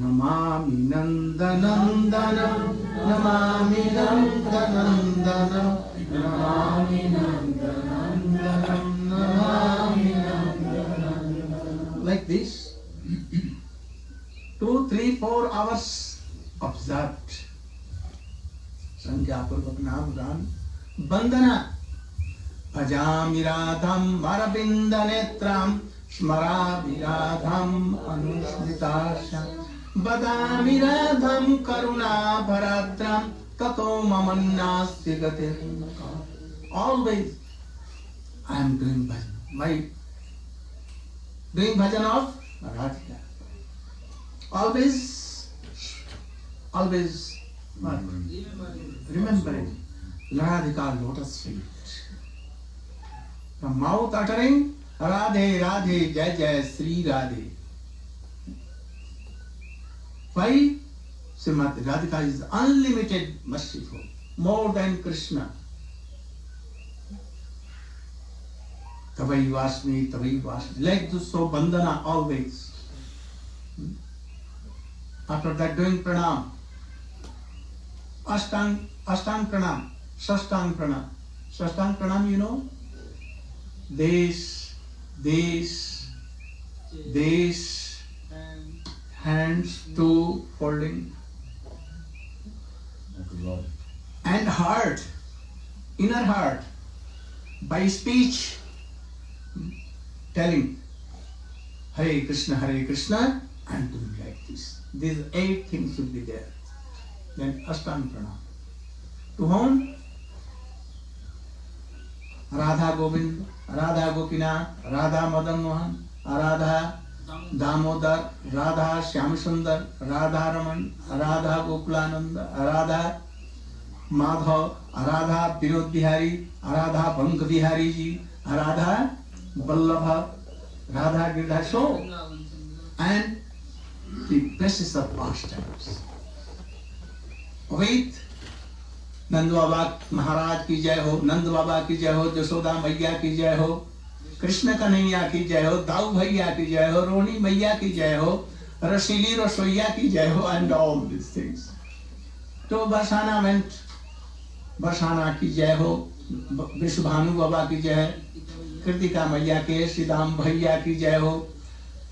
Namami Nandanandanam. Namami Nandanandanam. Namami Nandanandanam. Namami Nandanandanam. Like this, 2, 3, 4 hours observed. Sankhya Purvak Naam Gan. Bandana. Bhajami Radham Maravinda Netram. Smaravi Radham Anusmritasya. Badami Radham Karuna Bharadram. Tato Mamannasti Gatir. Always I am doing bhajan. My doing bhajan of Radhika. Always what? Remembering Radhika lotus feet. From mouth uttering Radhe Radhe Jai Jai Sri Radhe. Why? Srimati Radhika is unlimited merciful, more than Krishna. Tavai Vasmi, Tavai Vasmi. Like this, so bandhana always. After that, doing pranam. Ashtang pranam. Sashtang pranam. Sashtang pranam, you know? This. Hands to folding. And heart, inner heart, by speech, telling Hare Krishna, I am doing like this. These 8 things should be there. Then Ashtanga Pranam. To whom? Radha Govind, Radha Gopinath, Radha Madan Mohan, Radha Damodar, Radha Shyamsundar, Radha Raman, Radha Gokulananda, Radha Madhav, Radha Vinod Bihari, Radha Bank Bihari Ji, Radha Vallabha, Radha Girdhar. So, and the places of pastimes. With Nand Baba Maharaj ki jai ho, Nand Baba ki jai ho, Jashoda Maiya ki jai ho, Krishna Kanhaiya ki jai ho, Dau Bhaiya ki jai ho, Roni Maiya ki jai ho, Rasili Rasoiya ki jai ho, and all these things. So Barsana meant Barsana ki jai ho, Vishwabhanu Baba ki jai, Kritika Maiya ke, Sridham Bhaiya ki jai ho,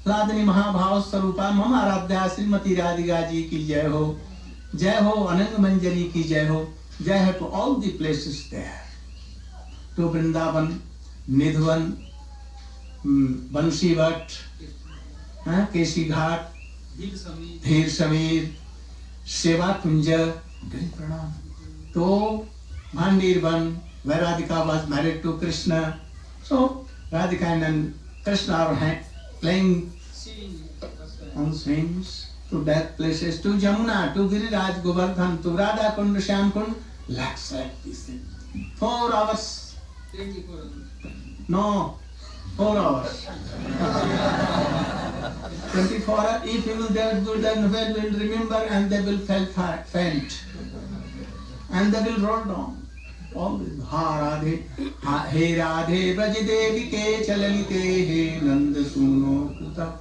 Ladini Mahabhav Sarupa Mama Aradhya Srimati Radhika ji ki jai ho, Jai ho Anang Manjari ki jai ho, jai ho to all the places there. To Vrindavan, Nidhwan, Bansi Bhat, Keshi Ghat, Dhir Samir, Seva Kunja, doing pranam. To Mandirvan, where Radhika was married to Krishna. So Radhika and Krishna are playing on swings to that places, to Jamuna, to Giriraj, Govardhan, to Radha Kund, Shyam Kund, lakhs like this. 4 hours. No, 4 hours. 24 hours. If you will there, then well will remember and they will faint. And they will roll down. Always. Ha Radhe, He Radhe, Braji Devi ke chalalite, He Nanda Suno Kuta.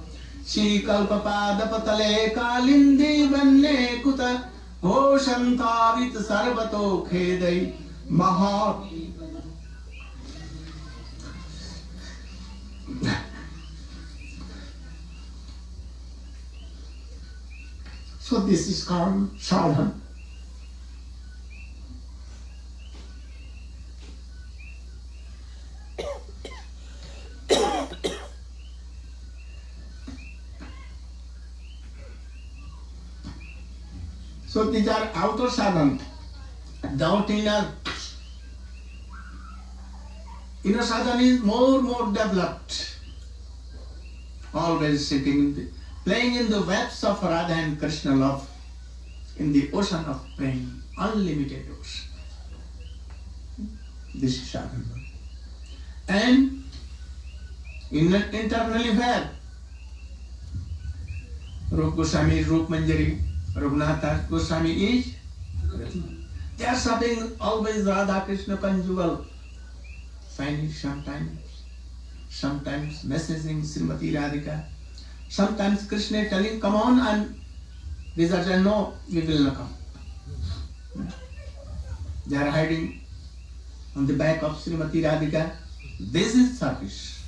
Shri Kalpapada Patale Kalindi Vanne Kuta. Ho Shantavit Sarvato Khedai Maha. So this is called sadhana. So these are outer sadhana. Down inner sadhana is more developed. Always sitting, playing in the waves of Radha and Krishna love, in the ocean of praying, unlimited ocean. This is sadhana. And internally where? Rup Goswami is Rup Manjari, Raghunath Goswami is. They are something always Radha Krishna conjugal. Finding sometimes messaging Srimati Radhika, sometimes Krishna telling, come on, and these are saying, no, we will not come. They are hiding on the back of Srimati Radhika. This is service.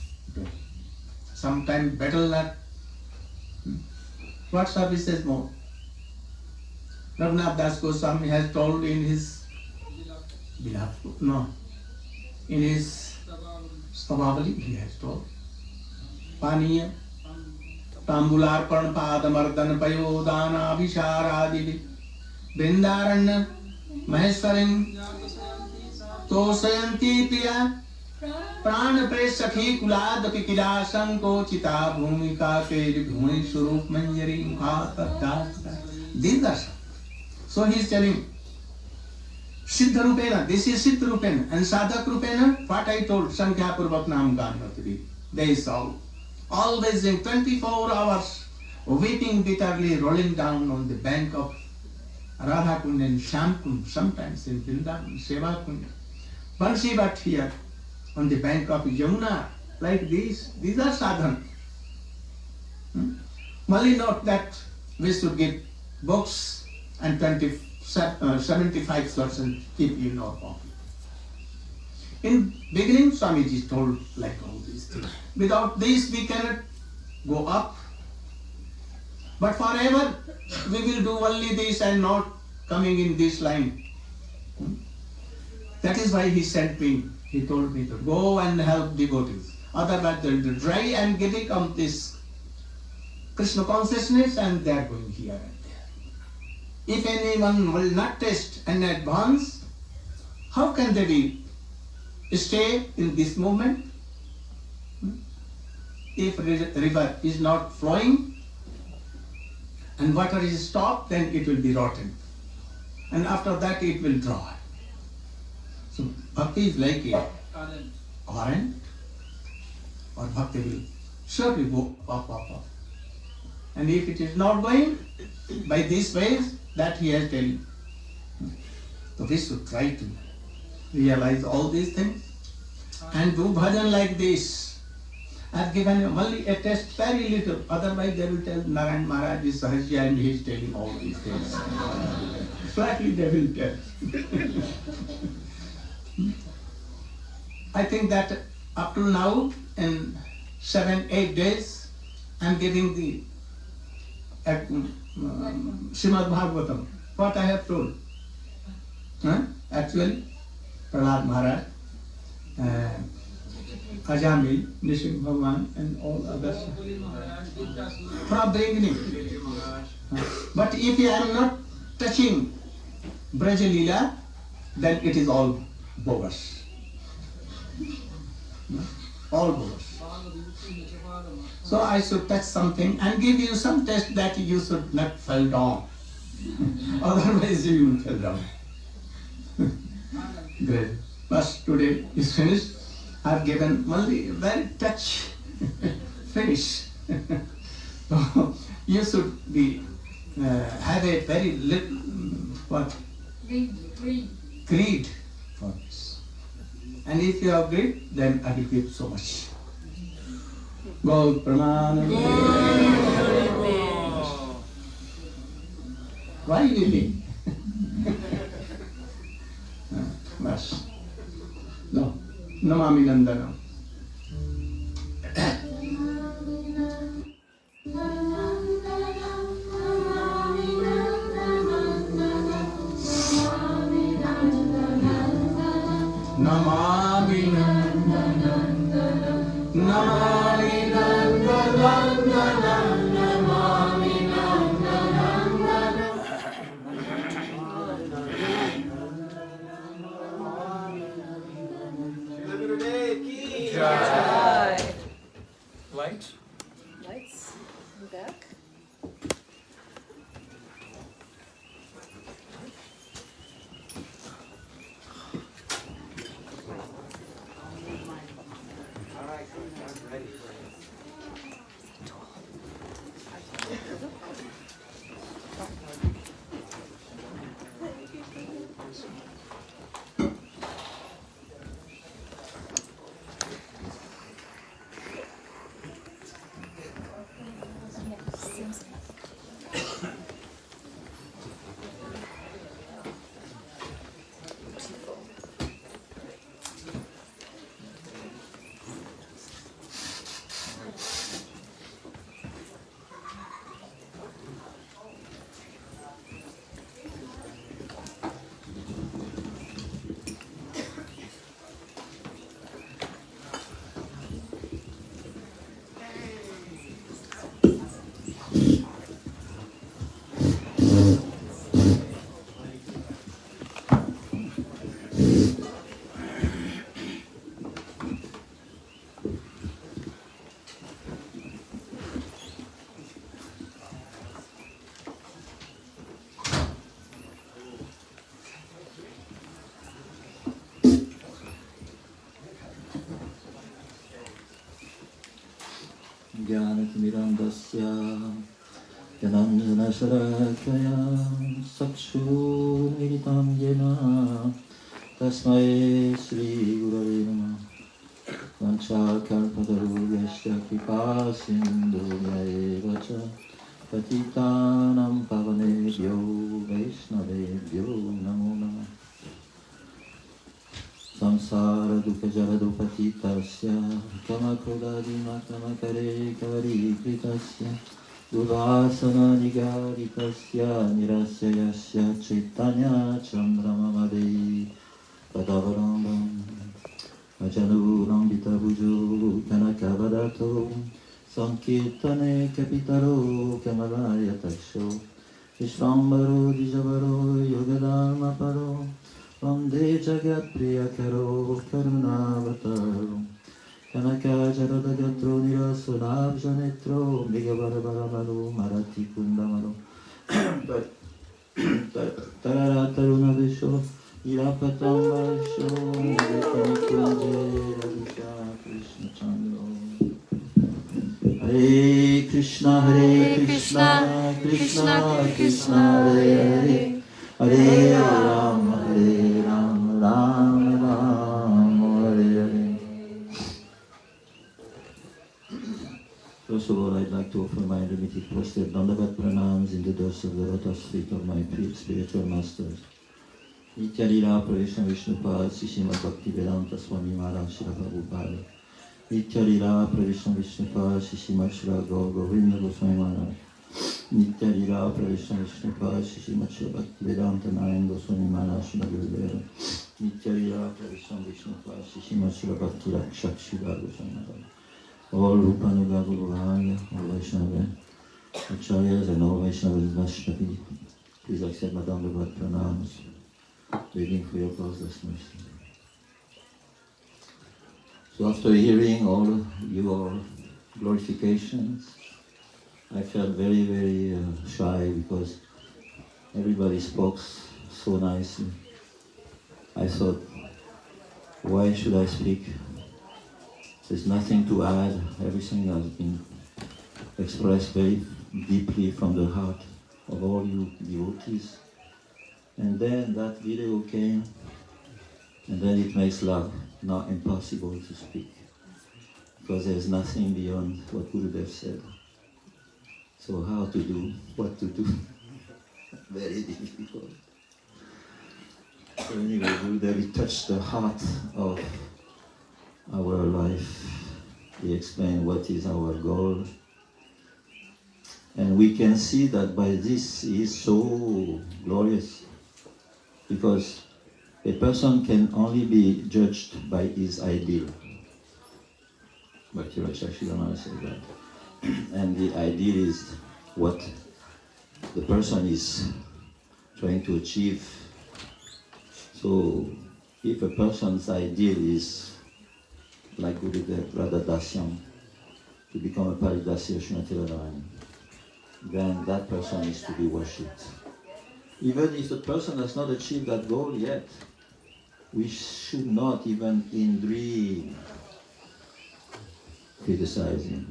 Sometimes better luck. What service is more? Raghunath Das Goswami has told in his Stavavali, he has told. Paniya, Tambularpan Padamardana Payodana Visharadivi, Brindarana, Maheswarin, Tosayanti Priya, Prana Presakhi Kulad Pikila Sanko Chita Bhumika Tej Bhumi Surup Manjari Mukha. These are some. So he is telling, Siddha Rupena, this is Siddha Rupena, and Sadhak Rupena, what I told, Sankhya Purvat Nam Ganvatri. They saw, always in 24 hours, weeping bitterly, rolling down on the bank of Radha Kund and Shyam Kund, sometimes in Vrindavan, Seva Kund. Bansi Bhatt here, on the bank of Yamuna, like these are sadhana. Only note that we should give books and 75% keep in our pocket. In beginning, Swamiji told like all these things. Without this, we cannot go up. But forever, we will do only this and not coming in this line. That is why he sent me. He told me to go and help devotees. Otherwise, they will be dry and getting on this Krishna consciousness, and they are going here and there. If anyone will not test and advance, how can they stay in this movement? If river is not flowing and water is stopped, then it will be rotten. And after that it will dry. So bhakti is like a current, or bhakti will surely go up. And if it is not going by these ways that he has told, so we should try to realize all these things and do bhajan like this. I have given you only a test, very little. Otherwise they will tell Narayan Maharaj is Sahajya and he is telling all these things. Flatly they will tell. I think that up to now, in 7-8 days, I am giving the Srimad Bhagavatam. What I have told. Actually, Prahlad Maharaj, Ajamil, Nishim Bhagwan, and all others. From beginning. But if you are not touching Braja Leela, then it is all bogus. All bogus. So I should touch something and give you some test that you should not fall down. Otherwise you will fall down. Great. But today is finished. I have given only a very touch. Finish. So you should be have a very little greed for this. And if you have greed, then I will give so much. Gaur Pramana. Why weeping? Bas. No. Namami Nandana. Namami Nandana. Namami Nandana. Namami Nandana. Jai. Lights? Lights in the back. ज्ञानतिमिरान्धस्य ज्ञानाञ्जनशलाकया चक्षुर्मिलितं येन तस्मै श्रीगुरवे नमः वंशाकल्पतरुभ्यश्च कृपासिन्धुभ्यैव च पतितानां पावनेभ्यो वैष्णवेभ्यो नमो नमः संसारदुःखजलदुपतितस्य कमकृदादिमकमकरे कवरीकृतस्य दुर्वासननिगारितस्य निरस्य यस्य चैतन्यचन्द्रममदे पदवलम्बम् अजनूरम्बितभुजो कनकवदतो सङ्कीर्तने कपितरो कमलायतक्षो विश्वाम्बरो द्विजवरो योगदानपरो वन्दे जगत्प्रियकरो करुणावतारो कनकाचरदगत्रो निरसुनाब्जनेत्रो मृगवरवरमरो मरतिकुन्दमरो तरतरुणविशो ईरापतम्बशो निरतनिकुञ्जे रविशा कृष्णचन्द्रो हरे Krishna Krishna Krishna Hare Hare Hare Ram Ram Ram Hare Hare. First of all, I'd like to offer my unlimited prostate Dandavat pranams in the dust of the lotus feet of my spiritual masters. Nitya Lila Pravishna Vishnupad Sishima Bhakti Vedanta Swami Maharaj Shila Prabhupada. Nitya Lila Pravishna Vishnupad Sishima Shila Govinda Goswami Maharaj. Nitya Lila Pravishna Vishnupad Sishima Shila Bhakti Vedanta Narayan Goswami Maharaj Shila Gurudeva. Nitya Lila Pravishna Vishnupad Sishima Shila Bhakti Rakshak Shila Goswami Maharaj. All Rupanuga Guru Vahaya, all Vaishnava Acharyas and all Vaishnavas Vaishnavi, please accept my Dandavat pranams, begging for your causeless mercy. So after hearing all your glorifications, I felt very, very shy because everybody spoke so nicely. I thought, why should I speak? There's nothing to add. Everything has been expressed very deeply from the heart of all you devotees. And then that video came, and then it makes life not impossible to speak, because there's nothing beyond what Gurudeva said. So how to do, what to do, very difficult. So anyway, Gurudeva touched the heart of our life. He explained what is our goal. And we can see that by this he is so glorious, because a person can only be judged by his ideal. Bhakti Rakshakshidana said that. And the ideal is what the person is trying to achieve. So if a person's ideal is like Gurudeva Radha Dasyam, to become a Paridasya Srimati Radharani, then that person is to be worshipped. Even if the person has not achieved that goal yet, we should not even in dream criticize him.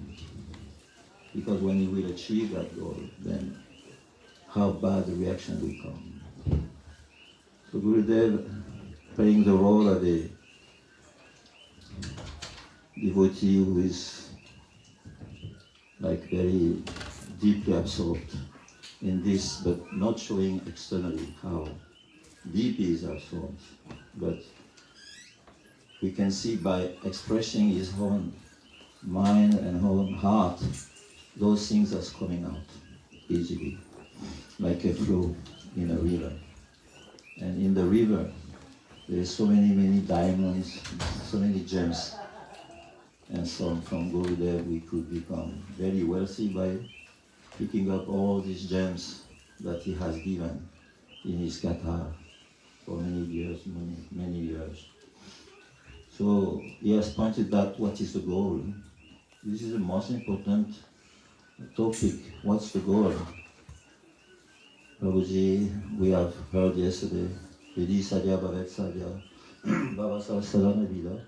Because when he will achieve that goal, then how bad the reaction will come. So Gurudev, playing the role of a devotee who is like very deeply absorbed in this, but not showing externally how deep he is absorbed. But we can see by expressing his own mind and own heart, those things are coming out easily, like a flow in a river. And in the river, there's so many diamonds, so many gems. And so from Gurudev we could become very wealthy by picking up all these gems that he has given in his katha for many years, many years. So he has pointed out what is the goal. This is the most important topic. What's the goal? Prabhuji, we have heard yesterday, Vedi Sadhya Bhavet Sadhya, Bhava Sarasarana Vida.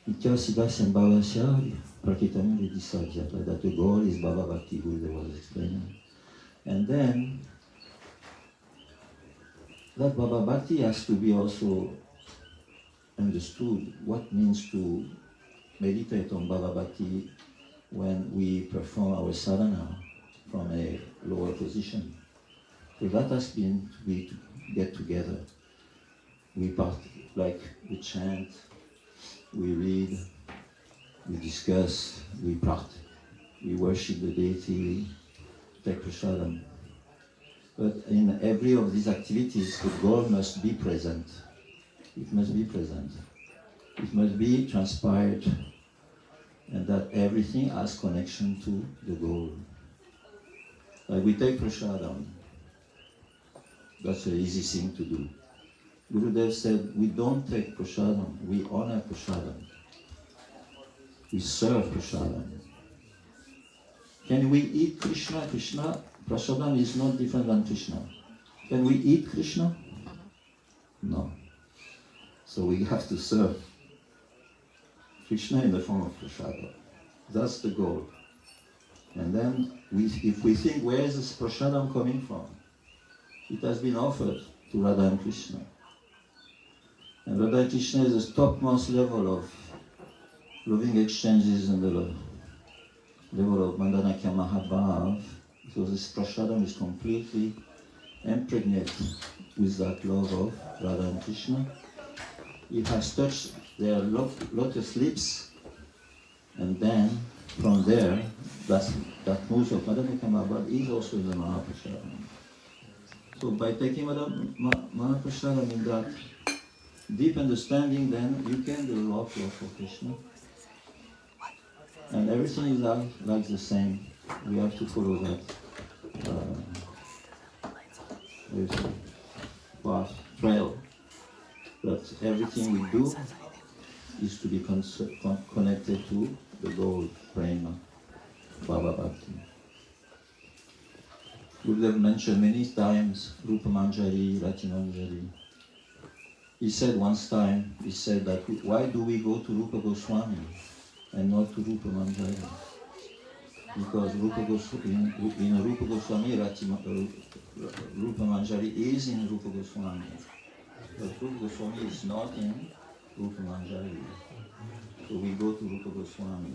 Itya Siddha Sambhavasya Prakitami Vedi Sadhya, that the goal is Bhava Bhakti, Gurudeva was explaining. And then, that Bhava Bhakti has to be also understood. What means to meditate on Bhava Bhakti when we perform our sadhana from a lower position. So that has been, we get together. We we chant, we read, we discuss, we practice, we worship the deity, take prasadam. But in every of these activities, the goal must be present. It must be present. It must be transpired, and that everything has connection to the goal. Like we take prasadam. That's an easy thing to do. Gurudev said, we don't take prasadam, we honor prasadam. We serve prasadam. Can we eat Krishna? Prasadam is not different than Krishna. Can we eat Krishna? No. So we have to serve Krishna in the form of prasadam. That's the goal. And then, if we think, where is this prasadam coming from? It has been offered to Radha and Krishna. And Radha and Krishna is the topmost level of loving exchanges and the level of Mandanakya Mahabhav. So this prasadam is completely impregnated with that love of Radha and Krishna. It has touched their lotus lips, and then from there, that moves of Mandanakya Mahabhav is also in the Mahaprasadam. So by taking Mahaprasadam in that deep understanding, then you can develop love for Krishna. And everything is like the same. We have to follow that path, trail. That everything we do is to be connected to the goal, prema, Bhava Bhakti. Gurudev mentioned many times Rupa Manjari, Rati Manjari. He said that why do we go to Rupa Goswami and not to Rupa Manjari? Because in Rupa Goswami, Rupa Manjari is in Rupa Goswami. But Rupa Goswami is not in Rupa Manjari. So we go to Rupa Goswami.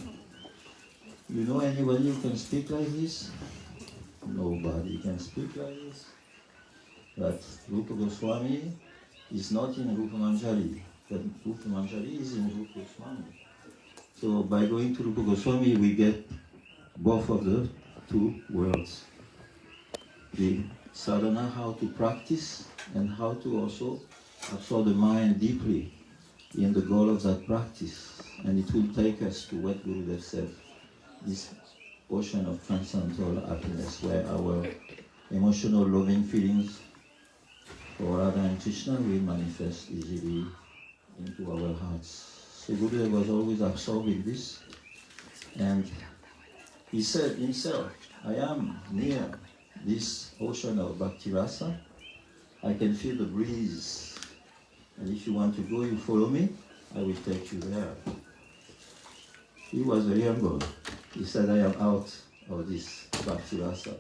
You know anybody who can speak like this? Nobody can speak like this. But Rupa Goswami is not in Rupa Manjari, but Rupa Manjari is in Rupa Goswami. So by going to Rupa Goswami, we get both of the two worlds. The sadhana, how to practice, and how to also absorb the mind deeply in the goal of that practice. And it will take us to what Gurudev said, this ocean of transcendental happiness, where our emotional loving feelings for Radha and Krishna will manifest easily into our hearts. So Gurudeva was always absorbed in this. And he said himself, I am near this ocean of Bhakti Rasa. I can feel the breeze. And if you want to go, you follow me, I will take you there. He was very humble. He said, I am out of this Bhakti Rasa.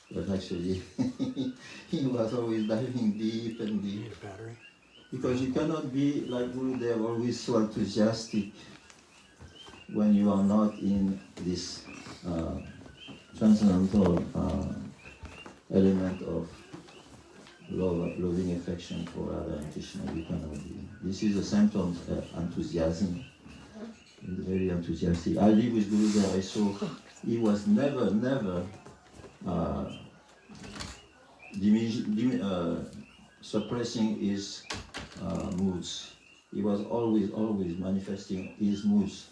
But actually, he was always diving deep and deep. Because you cannot be like Gurudeva, always so enthusiastic when you are not in this transcendental element of loving affection for Radha and Krishna. You cannot be. This is a symptom of enthusiasm. Very enthusiastic. I live with Gurudeva. I saw he was never suppressing his moods. He was always manifesting his moods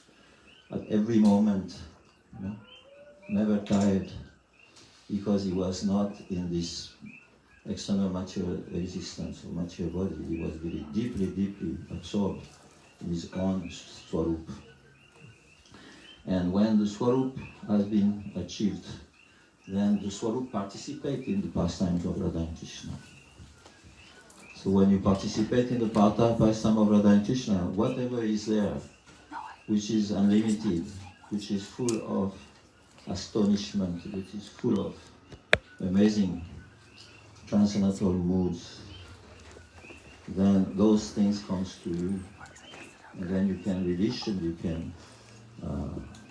at every moment. You know? Never tired, because he was not in this external material existence or material body. He was very deeply absorbed in his own Swarup. And when the Swarup has been achieved, then the Swarup participates in the pastimes of Radha and Krishna. So when you participate in the pastime of Radha and Krishna, whatever is there, which is unlimited, which is full of astonishment, which is full of amazing transcendental moods, then those things comes to you. And then you can release it, you can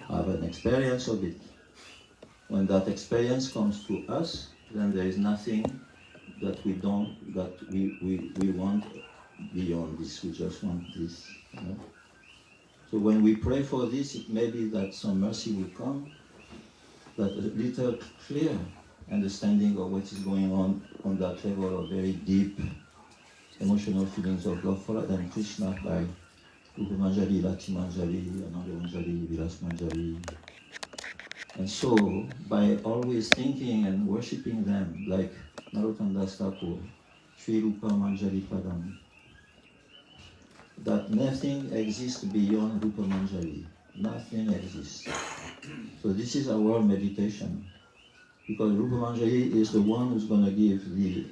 have an experience of it. When that experience comes to us, then there is nothing that we want beyond this. We just want this. You know? So when we pray for this, it may be that some mercy will come, that a little clear understanding of what is going on that level of very deep emotional feelings of love for Radha and Krishna by Rupa Manjari, Lati Manjari, Ananda Manjari, Vilas Manjari. And so, by always thinking and worshipping them, like Narottam Das Thakur, Sri Rupa Manjari Padam, that nothing exists beyond Rupa Manjari. Nothing exists. So this is our meditation. Because Rupa Manjari is the one who's going to give the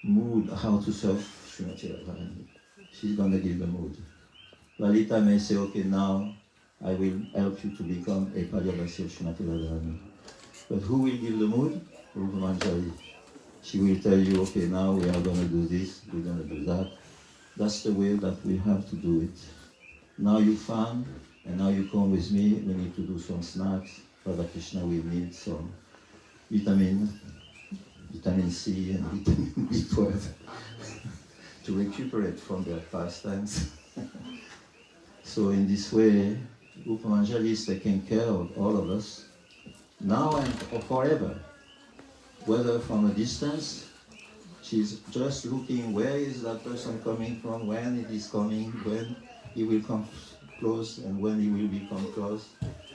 mood how to serve Srimati Radharani. She's going to give the mood. Lalita may say, okay, now I will help you to become a Paryabhasya of Srimati Radharani. But who will give the mood? Rupa Manjari. She will tell you, okay, now we are going to do this, we're going to do that. That's the way that we have to do it. Now you found, and now you come with me, we need to do some snacks. Radha Krishna will need some vitamin C and vitamin B12 to recuperate from their pastimes. So in this way, Rupa Manjari is taking care of all of us, now and forever. Whether from a distance, she's just looking where is that person coming from, when it is coming, when he will come close, and when he will become close,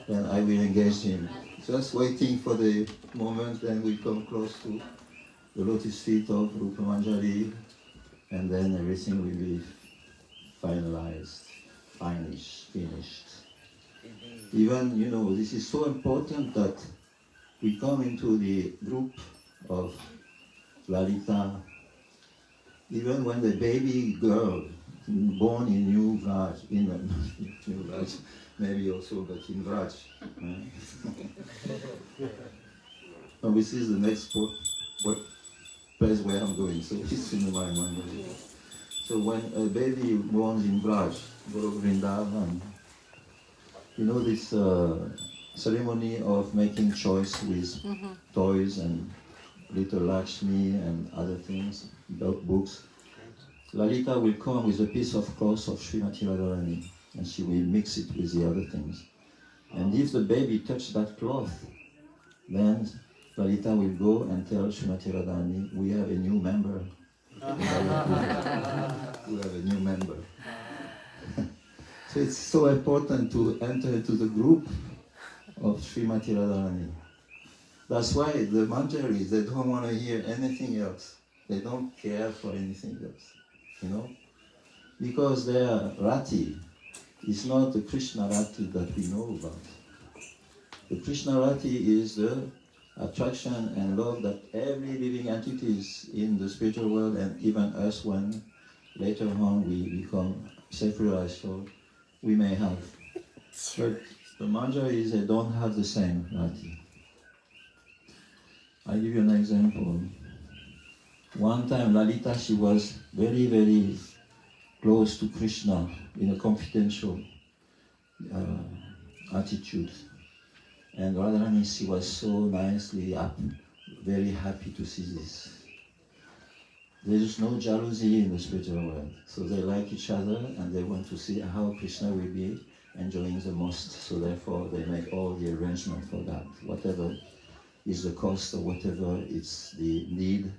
then I will engage him. Just waiting for the moment when we come close to the lotus feet of Rupa Manjari, and then everything will be finalized, finished. Even, you know, this is so important that we come into the group of Lalita, even when the baby girl born in New Vraj, maybe also, but in Vraj. And this is the next place where I'm going, so it's in my mind. So when a baby born in Vraj, Guru Vrindavan, you know this ceremony of making choice with toys and little Lakshmi and other things, books. Lalita will come with a piece of cloth of Srimati Radharani, and she will mix it with the other things. And if the baby touches that cloth, then Lalita will go and tell Srimati Radharani, we have a new member. We have a new member. So it's so important to enter into the group of Srimati Radharani. That's why the Manjaris, they don't want to hear anything else. They don't care for anything else, you know? Because they are rati. is not the Krishna Rati that we know about. The Krishna Rati is the attraction and love that every living entities in the spiritual world, and even us when later on we become self-realized soul, we may have. But the manjaris, they don't have the same Rati. I'll give you an example. One time Lalita, she was very, very close to Krishna in a confidential attitude. And Radharani, she was so nicely up, very happy to see this. There is no jealousy in the spiritual world. So they like each other and they want to see how Krishna will be enjoying the most. So therefore they make all the arrangement for that. Whatever is the cost or whatever is the need,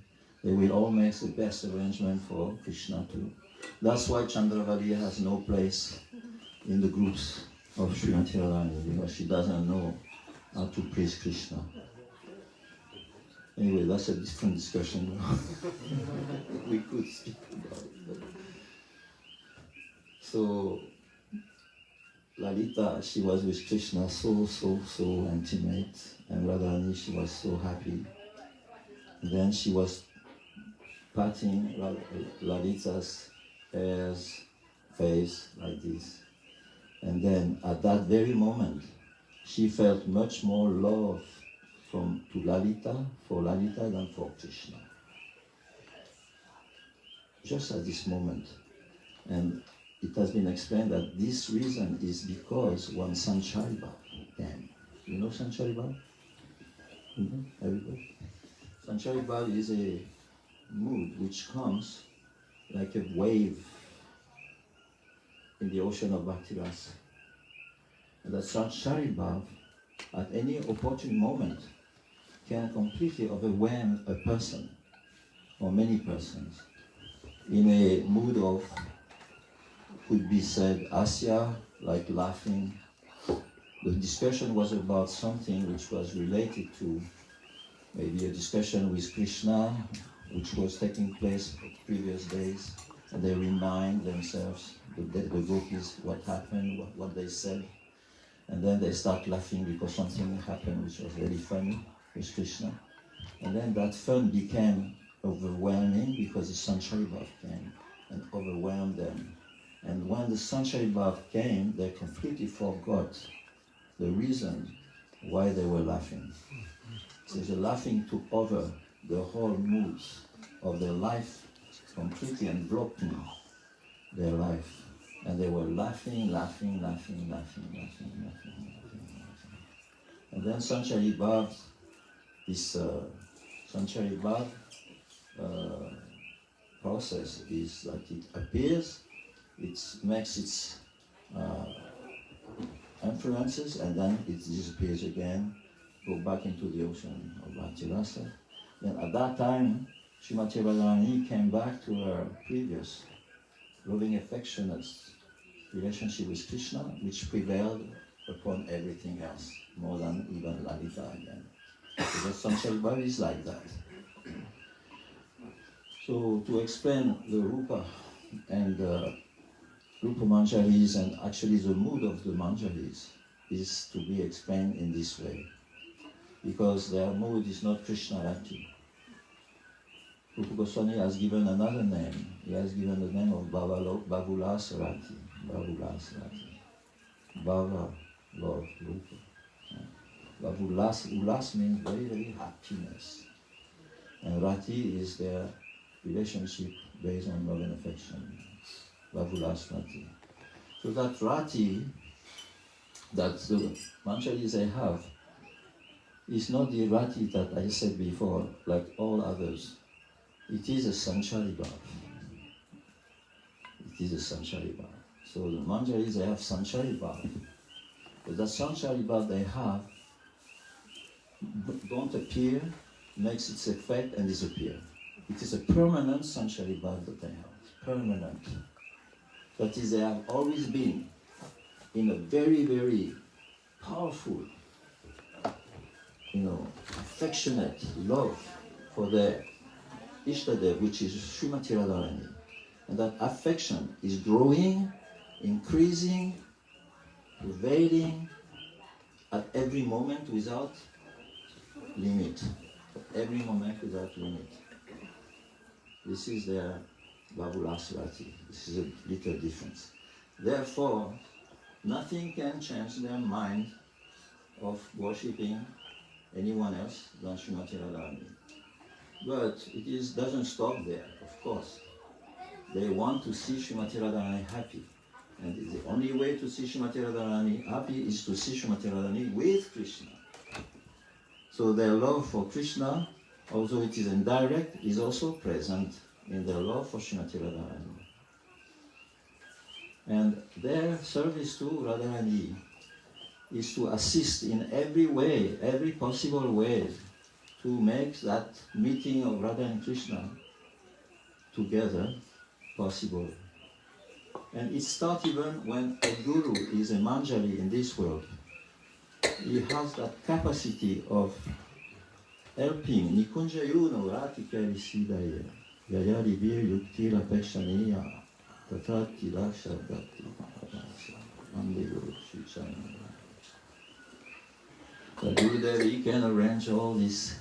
they will all make the best arrangement for Krishna too. That's why Chandravali has no place in the groups of Srimati Radharani, because she doesn't know how to praise Krishna. Anyway, that's a different discussion. We could speak about it. But... So, Lalita, she was with Krishna so intimate, and Radharani, she was so happy. And then she was patting Lalita's hair's face like this. And then at that very moment, she felt much more love for Lalita than for Krishna. Just at this moment. And it has been explained that this reason is because when Sanchariva came. You know Sanchariva? Mm-hmm. Everybody? Sanchariva is a mood which comes like a wave in the ocean of Bhakti Rasa. And that Sanchariva, at any opportune moment, can completely overwhelm a person or many persons in a mood of, could be said, asya, like laughing. The discussion was about something which was related to maybe a discussion with Krishna, which was taking place the previous days, and they remind themselves, the gopis, what happened, what they said, and then they start laughing because something happened which was very funny with Krishna. And then that fun became overwhelming because the Sanchariva came and overwhelmed them. And when the Sanchariva came, they completely forgot the reason why they were laughing. So the laughing took over the whole moods of their life completely and blocking their life. And they were laughing. And then Sanchariva, this Sanchariva process is like it appears, it makes its influences, and then it disappears again, go back into the ocean of Bhakti Rasa. Then at that time, Srimati Radharani came back to her previous loving, affectionate relationship with Krishna, which prevailed upon everything else, more than even Lalita again. Because Sanchariva is like that. So to explain the Rupa and the Rupa Manjaris, and actually the mood of the Manjaris, is to be explained in this way. Because their mood is not Krishna Rati. Rupa Goswami has given another name. He has given the name of Bhavulas Rati. Bhavulas Rati. Bhava, love, Rupa. Bhavulas, Ulas means very, very happiness. And Rati is their relationship based on love and affection. Bhavulas Rati. So that Rati, that the Manjaris they have, is not the Rati that I said before, like all others. It is a Sanchariva. It is a Sanchariva. So the Manjaris, they have Sanchariva. But the Sanchariva they have don't appear, makes its effect and disappear. It is a permanent Sanchariva that they have. Permanent. That is, they have always been in a very, very powerful, affectionate love for their Ishtadev, which is Srimati Radharani. And that affection is growing, increasing, pervading at every moment without limit. At every moment without limit. This is their Babula Srauti. This is a little difference. Therefore, nothing can change their mind of worshipping anyone else than Srimati Radharani. But it doesn't stop there, of course. They want to see Srimati Radharani happy. And the only way to see Srimati Radharani happy is to see Srimati Radharani with Krishna. So their love for Krishna, although it is indirect, is also present in their love for Srimati Radharani. And their service to Radharani is to assist in every way, every possible way, to make that meeting of Radha and Krishna together possible. And it starts even when a guru is a manjari in this world. He has that capacity of helping Nikunjayu no Ratika Risidaya, Yayari Vir Yukti Rapekshaniya, Tatati Raksha Bhakti, Ambiru Shuchana. The Gurudeva, he can arrange all these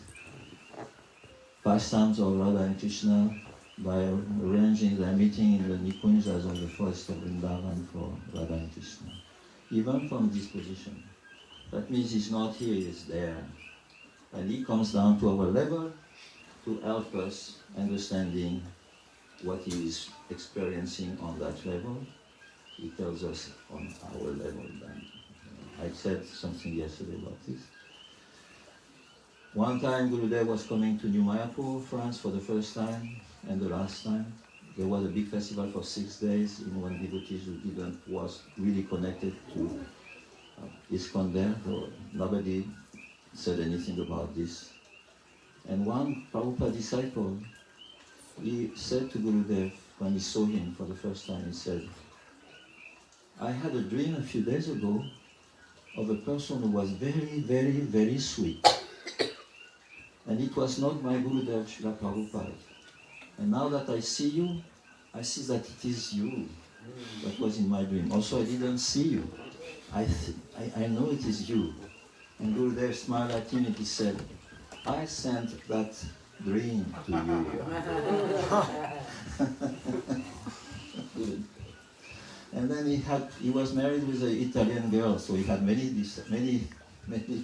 pastimes of Radha and Krishna by arranging their meeting in the Nikunjas of the forest of Vrindavan for Radha and Krishna. Even from this position. That means he's not here, he's there. And he comes down to our level to help us understanding what he is experiencing on that level. He tells us on our level then. I said something yesterday about this. One time Gurudeva was coming to New Mayapur, France for the first time and the last time. There was a big festival for 6 days in one devotee who was really connected to ISKCON there, so nobody said anything about this. And one Prabhupada disciple, he said to Gurudev when he saw him for the first time, he said, I had a dream a few days ago of a person who was very, very, very sweet. And it was not my Gurudev Srila Prabhupada. And now that I see you, I see that it is you that was in my dream. Also, I didn't see you. I know it is you. And Gurudev smiled at him and he said, I sent that dream to you. And then he was married with an Italian girl, so he had many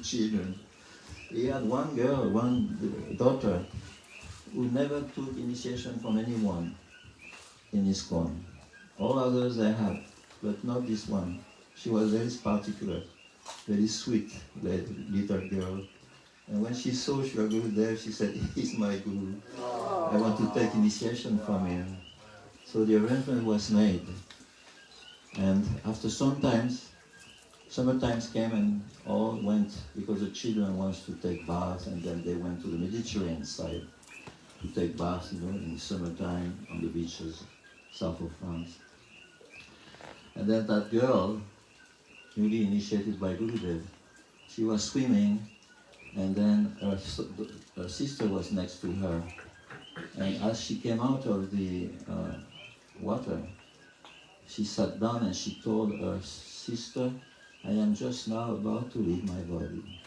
children. He had one girl, one daughter, who never took initiation from anyone in ISKCON. All others they had, but not this one. She was very particular, very sweet little girl. And when she saw Srila Gurudev, she said, he's my guru. I want to take initiation from him. So the arrangement was made. And after summertime came and all went, because the children wants to take baths, and then they went to the Mediterranean side to take baths, in the summertime on the beaches, south of France. And then that girl, newly initiated by Gurudev, she was swimming, and then her sister was next to her. And as she came out of the water, she sat down and she told her sister, I am just now about to leave my body.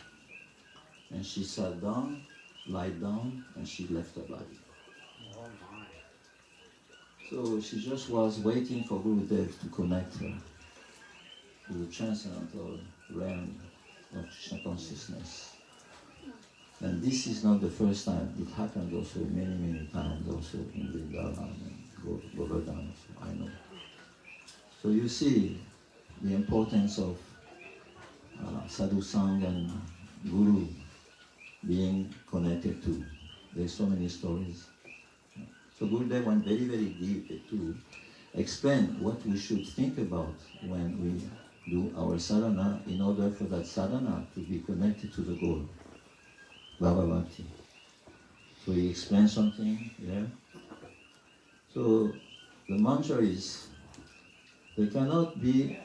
And she sat down, lied down, and she left her body. Oh my. So she just was waiting for Gurudev to connect her to the transcendental realm of Krishna consciousness. And this is not the first time. It happened also many, many times also in Vrindavan and Govardhan, I know. So you see the importance of Sadhu Sang and Guru being connected to. There's so many stories. So Gurudev went very, very deep to explain what we should think about when we do our sadhana in order for that sadhana to be connected to the goal, Bhava Bhakti. So he explained something there. So the mantra is, they cannot be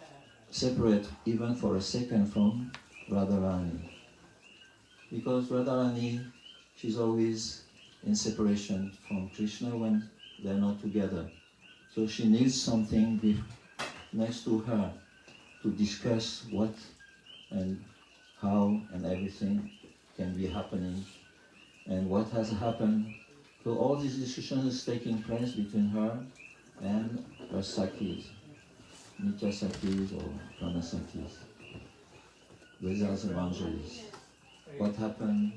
separate even for a second from Radharani. Because Radharani, she's always in separation from Krishna when they're not together. So she needs something next to her to discuss what and how and everything can be happening and what has happened. So all these discussions is taking place between her and her Sakis, Nitya Sakis or Prana Sakis. These are the evangelistes. What happened?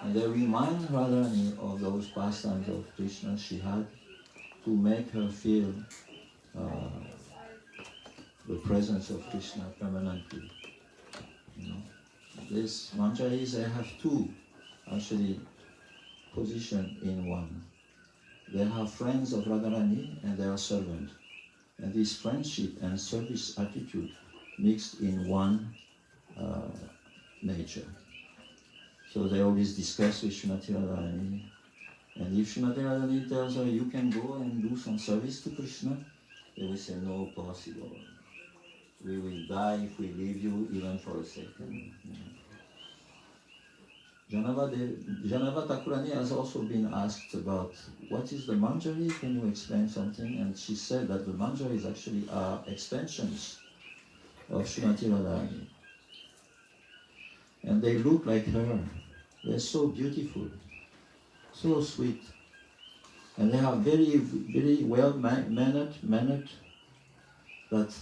And they remind Radharani of those pastimes of Krishna she had to make her feel the presence of Krishna permanently. You know, these manjaris, they have two actually position in one. They are friends of Radharani and they are servants. And this friendship and service attitude mixed in one nature. So they always discuss with Srimati Radharani. And if Srimati Radharani tells her, you can go and do some service to Krishna, they will say, no possible. We will die if we leave you even for a second. Janava Thakurani has also been asked about what is the manjari, can you explain something? And she said that the manjaris actually are extensions of Srimati Radharani. And they look like her. They're so beautiful, so sweet. And they are very, very well mannered, that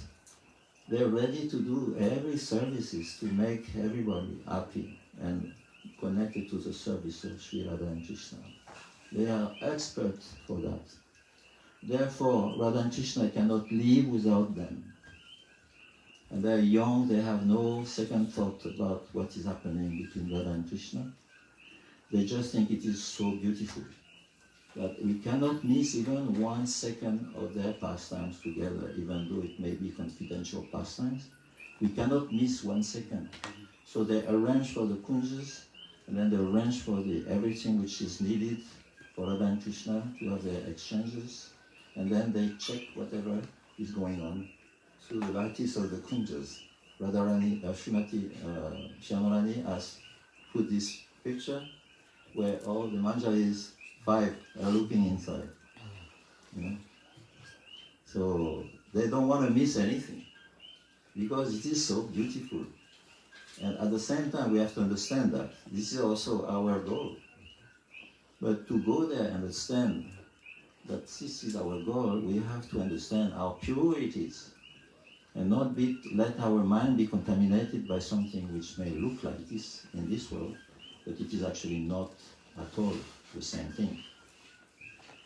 they're ready to do every services to make everybody happy and connected to the service of Sri Radha and Krishna. They are experts for that. Therefore, Radha and Krishna cannot live without them. And they're young, they have no second thought about what is happening between Radha and Krishna. They just think it is so beautiful that we cannot miss even 1 second of their pastimes together, even though it may be confidential pastimes. We cannot miss 1 second. So they arrange for the kunjas, and then they arrange for everything which is needed for Radha and Krishna to have their exchanges, and then they check whatever is going on. So the artists of the kunjas, Radharani, Srimati Shyamarani has put this picture where all the manjaris, 5, are looking inside. You know? So they don't want to miss anything because it is so beautiful. And at the same time, we have to understand that this is also our goal. But to go there and understand that this is our goal, we have to understand how pure it is. And not let our mind be contaminated by something which may look like this in this world, but it is actually not at all the same thing.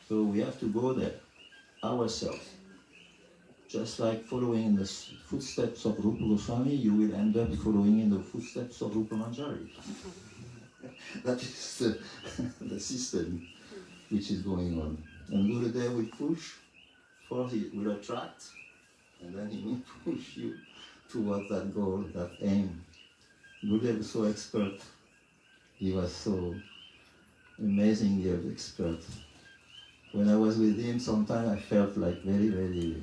So we have to go there ourselves. Just like following in the footsteps of Rupa Goswami, you will end up following in the footsteps of Rupa Manjari. That is the system which is going on. And Gurudeva will push, first he will attract, and then he will push you towards that goal, that aim. Gurudeva was so expert. He was so amazingly expert. When I was with him, sometimes I felt like very, very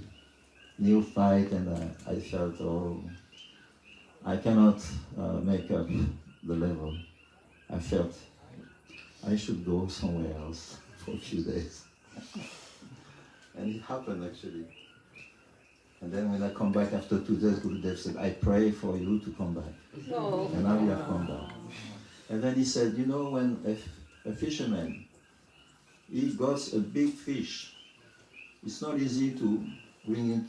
neophyte, and I felt, oh, I cannot make up the level. I felt I should go somewhere else for a few days. And it happened actually. And then when I come back after 2 days, Gurudev said, I pray for you to come back. Oh. And now you have come back. And then he said, you know, when a fisherman, he got a big fish, it's not easy to bring it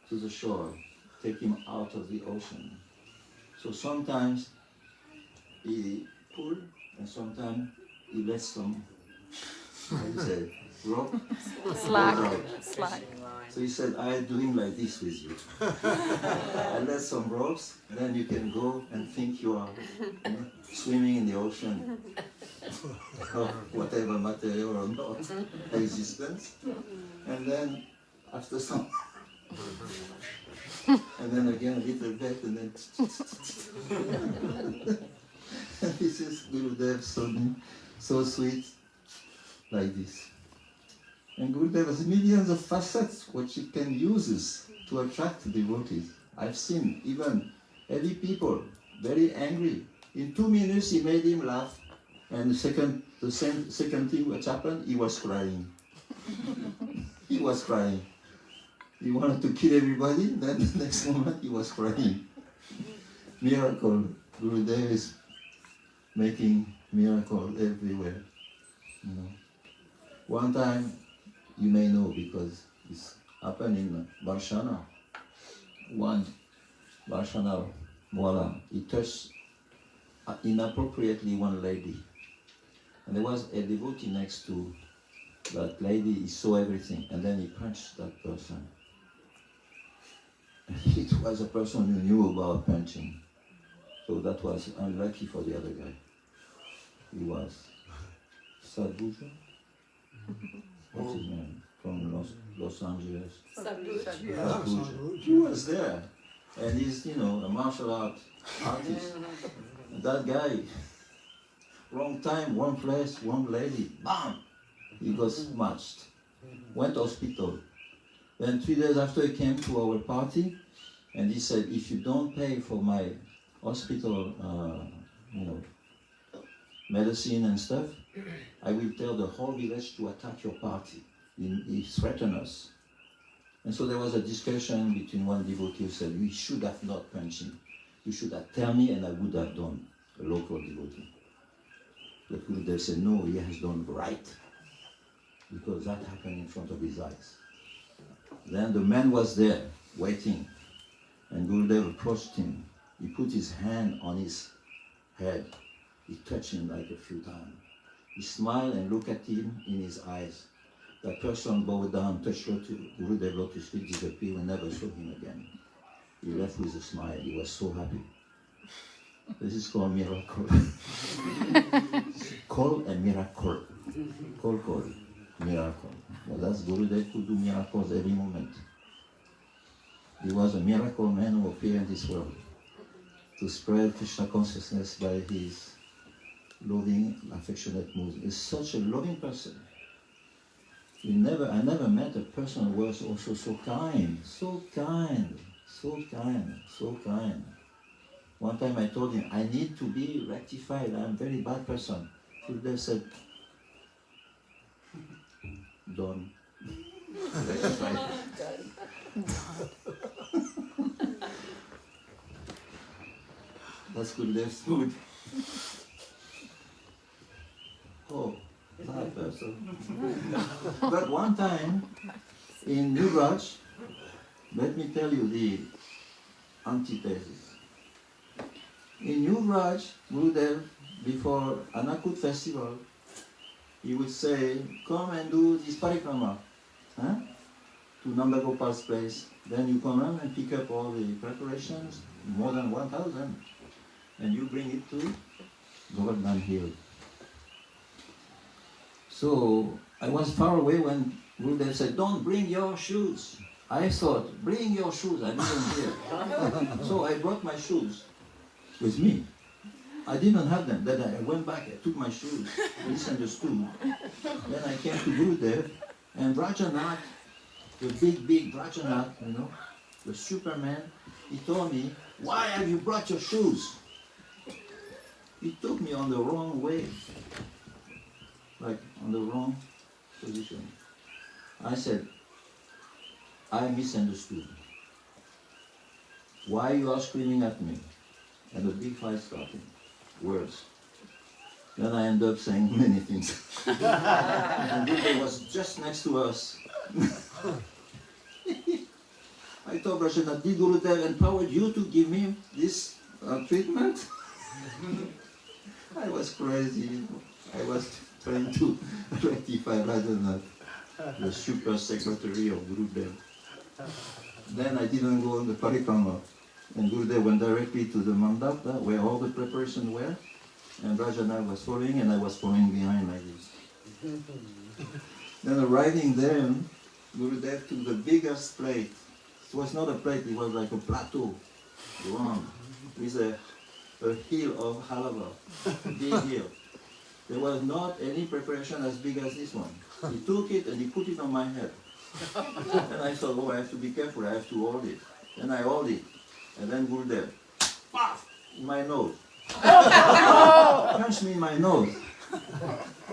to the shore, take him out of the ocean. So sometimes he pull, and sometimes he lets some, how do you say, rope? Slack. So he said, I'm doing like this with you. I let some ropes, then you can go and think you are swimming in the ocean of whatever material or not existence. And then after some, and then again a little bit, and then and this is Gurudev so sweet, like this. And Gurudev has millions of facets which he can use to attract devotees. I've seen even heavy people, very angry. In 2 minutes he made him laugh, and the second thing which happened, he was crying. He was crying. He wanted to kill everybody, then the next moment he was crying. Miracle. Gurudeva is making miracles everywhere. You know. One time, you may know because it's happened in Barshana. One Barshana Mwala, he touched inappropriately one lady. And there was a devotee next to that lady, he saw everything, and then he punched that person. It was a person who knew about punching. So that was unlucky for the other guy. He was Sadhuja? What's his name? From Los Angeles. Sadhuja. He was there. And he's, a martial art artist. And that guy, wrong time, wrong place, wrong lady, bam! He got smashed. Went to hospital. Then 3 days after he came to our party, and he said, if you don't pay for my hospital, medicine and stuff, I will tell the whole village to attack your party. He threatened us. And so there was a discussion between one devotee who said, we should have not punched him. You should have told me and I would have done, a local devotee. But Gurudeva said, no, he has done right. Because that happened in front of his eyes. Then the man was there, waiting. And Gurudeva approached him. He put his hand on his head. He touched him like a few times. He smiled and looked at him in his eyes. That person bowed down, touched Gurudeva lotus feet, disappeared, and never saw him again. He left with a smile. He was so happy. This is called miracle. Call a miracle. Call. Miracle. Well, that's Gurudeva could do miracles every moment. He was a miracle man who appeared in this world to spread Krishna consciousness by his loving, affectionate mood. He's such a loving person. I never met a person who was also so kind. One time I told him, I need to be rectified. I'm a very bad person. Gurudeva said, done. Rectified. That's Gurudeva's food. Oh, bad person. But one time, in New Raj, let me tell you the antithesis. In New Raj, Gurudev, before Anakut festival, he would say, come and do this parikrama to Nanda Gopal's place. Then you come in and pick up all the preparations, more than 1,000, and you bring it to Govardhan Hill. So I was far away when Gurudev said, don't bring your shoes. I thought, bring your shoes. I didn't hear. So I brought my shoes with me. I didn't have them. Then I went back, I took my shoes, misunderstood. Then I came to Gurudev, and Rajanath, the big Rajanath, the Superman, he told me, why have you brought your shoes? He took me on the wrong way, like on the wrong position. I said, I misunderstood. Why you are screaming at me? And a big fight started. Words. Then I ended up saying many things. And Gurudeva was just next to us. I told Rajanath, did Gurudeva empower you to give me this treatment? I was crazy. I was trying to rectify Rajanath, the super secretary of Gurudeva. Then I didn't go on the parikrama. And Gurudeva went directly to the mandapa where all the preparations were. And Rajanath was following, and I was following behind like this. Then arriving there, Gurudev took the biggest plate. It was not a plate, it was like a plateau, long, with a hill of halava, a big hill. There was not any preparation as big as this one. He took it and he put it on my head. And I thought, oh, I have to be careful, I have to hold it. Then I hold it. And then Gurudev, paf, in my nose. Punched me in my nose.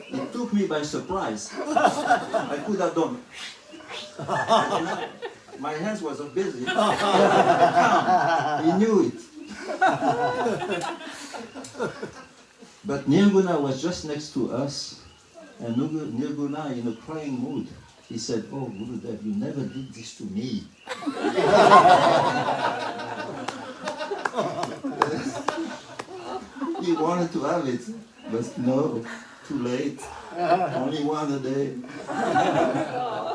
It took me by surprise. I could have done. My hands wasn't busy. Calm. He knew it. But Nirguna was just next to us, and Nirguna, in a crying mood, he said, "Oh, Gurudev, you never did this to me." He wanted to have it, but no, too late. Only one a day.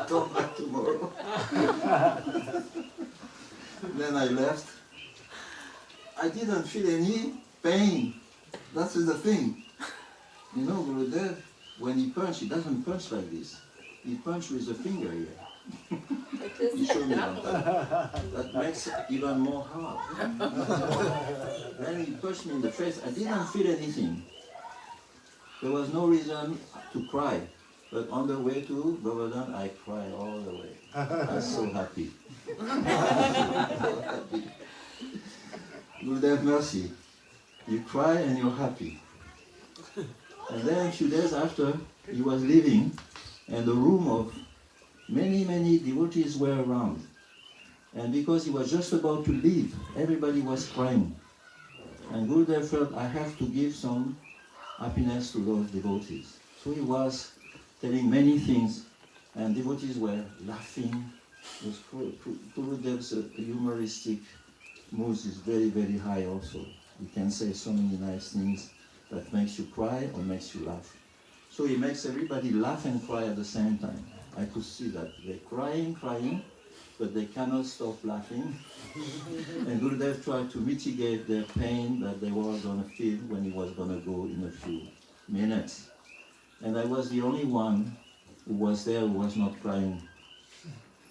Come back tomorrow. Then I left. I didn't feel any pain. That's the thing. You know, Gurudev, when he punch, he doesn't punch like this. He punch with the finger here. He showed me one time. That makes it even more hard. Then he punched me in the face. I didn't feel anything. There was no reason to cry. But on the way to Govardhan, I cried all the way. I was so happy. Gurudev, mercy. You cry and you're happy. And then a few days after, he was leaving, and the room of many, many devotees were around. And because he was just about to leave, everybody was crying. And Gurudev felt, I have to give some happiness to those devotees. So he was telling many things, and devotees were laughing. Gurudev's humoristic mood is very, very high also. He can say so many nice things that makes you cry or makes you laugh. So he makes everybody laugh and cry at the same time. I could see that. They're crying, but they cannot stop laughing. And Gurudev tried to mitigate their pain that they were going to feel when he was going to go in a few minutes. And I was the only one who was there who was not crying.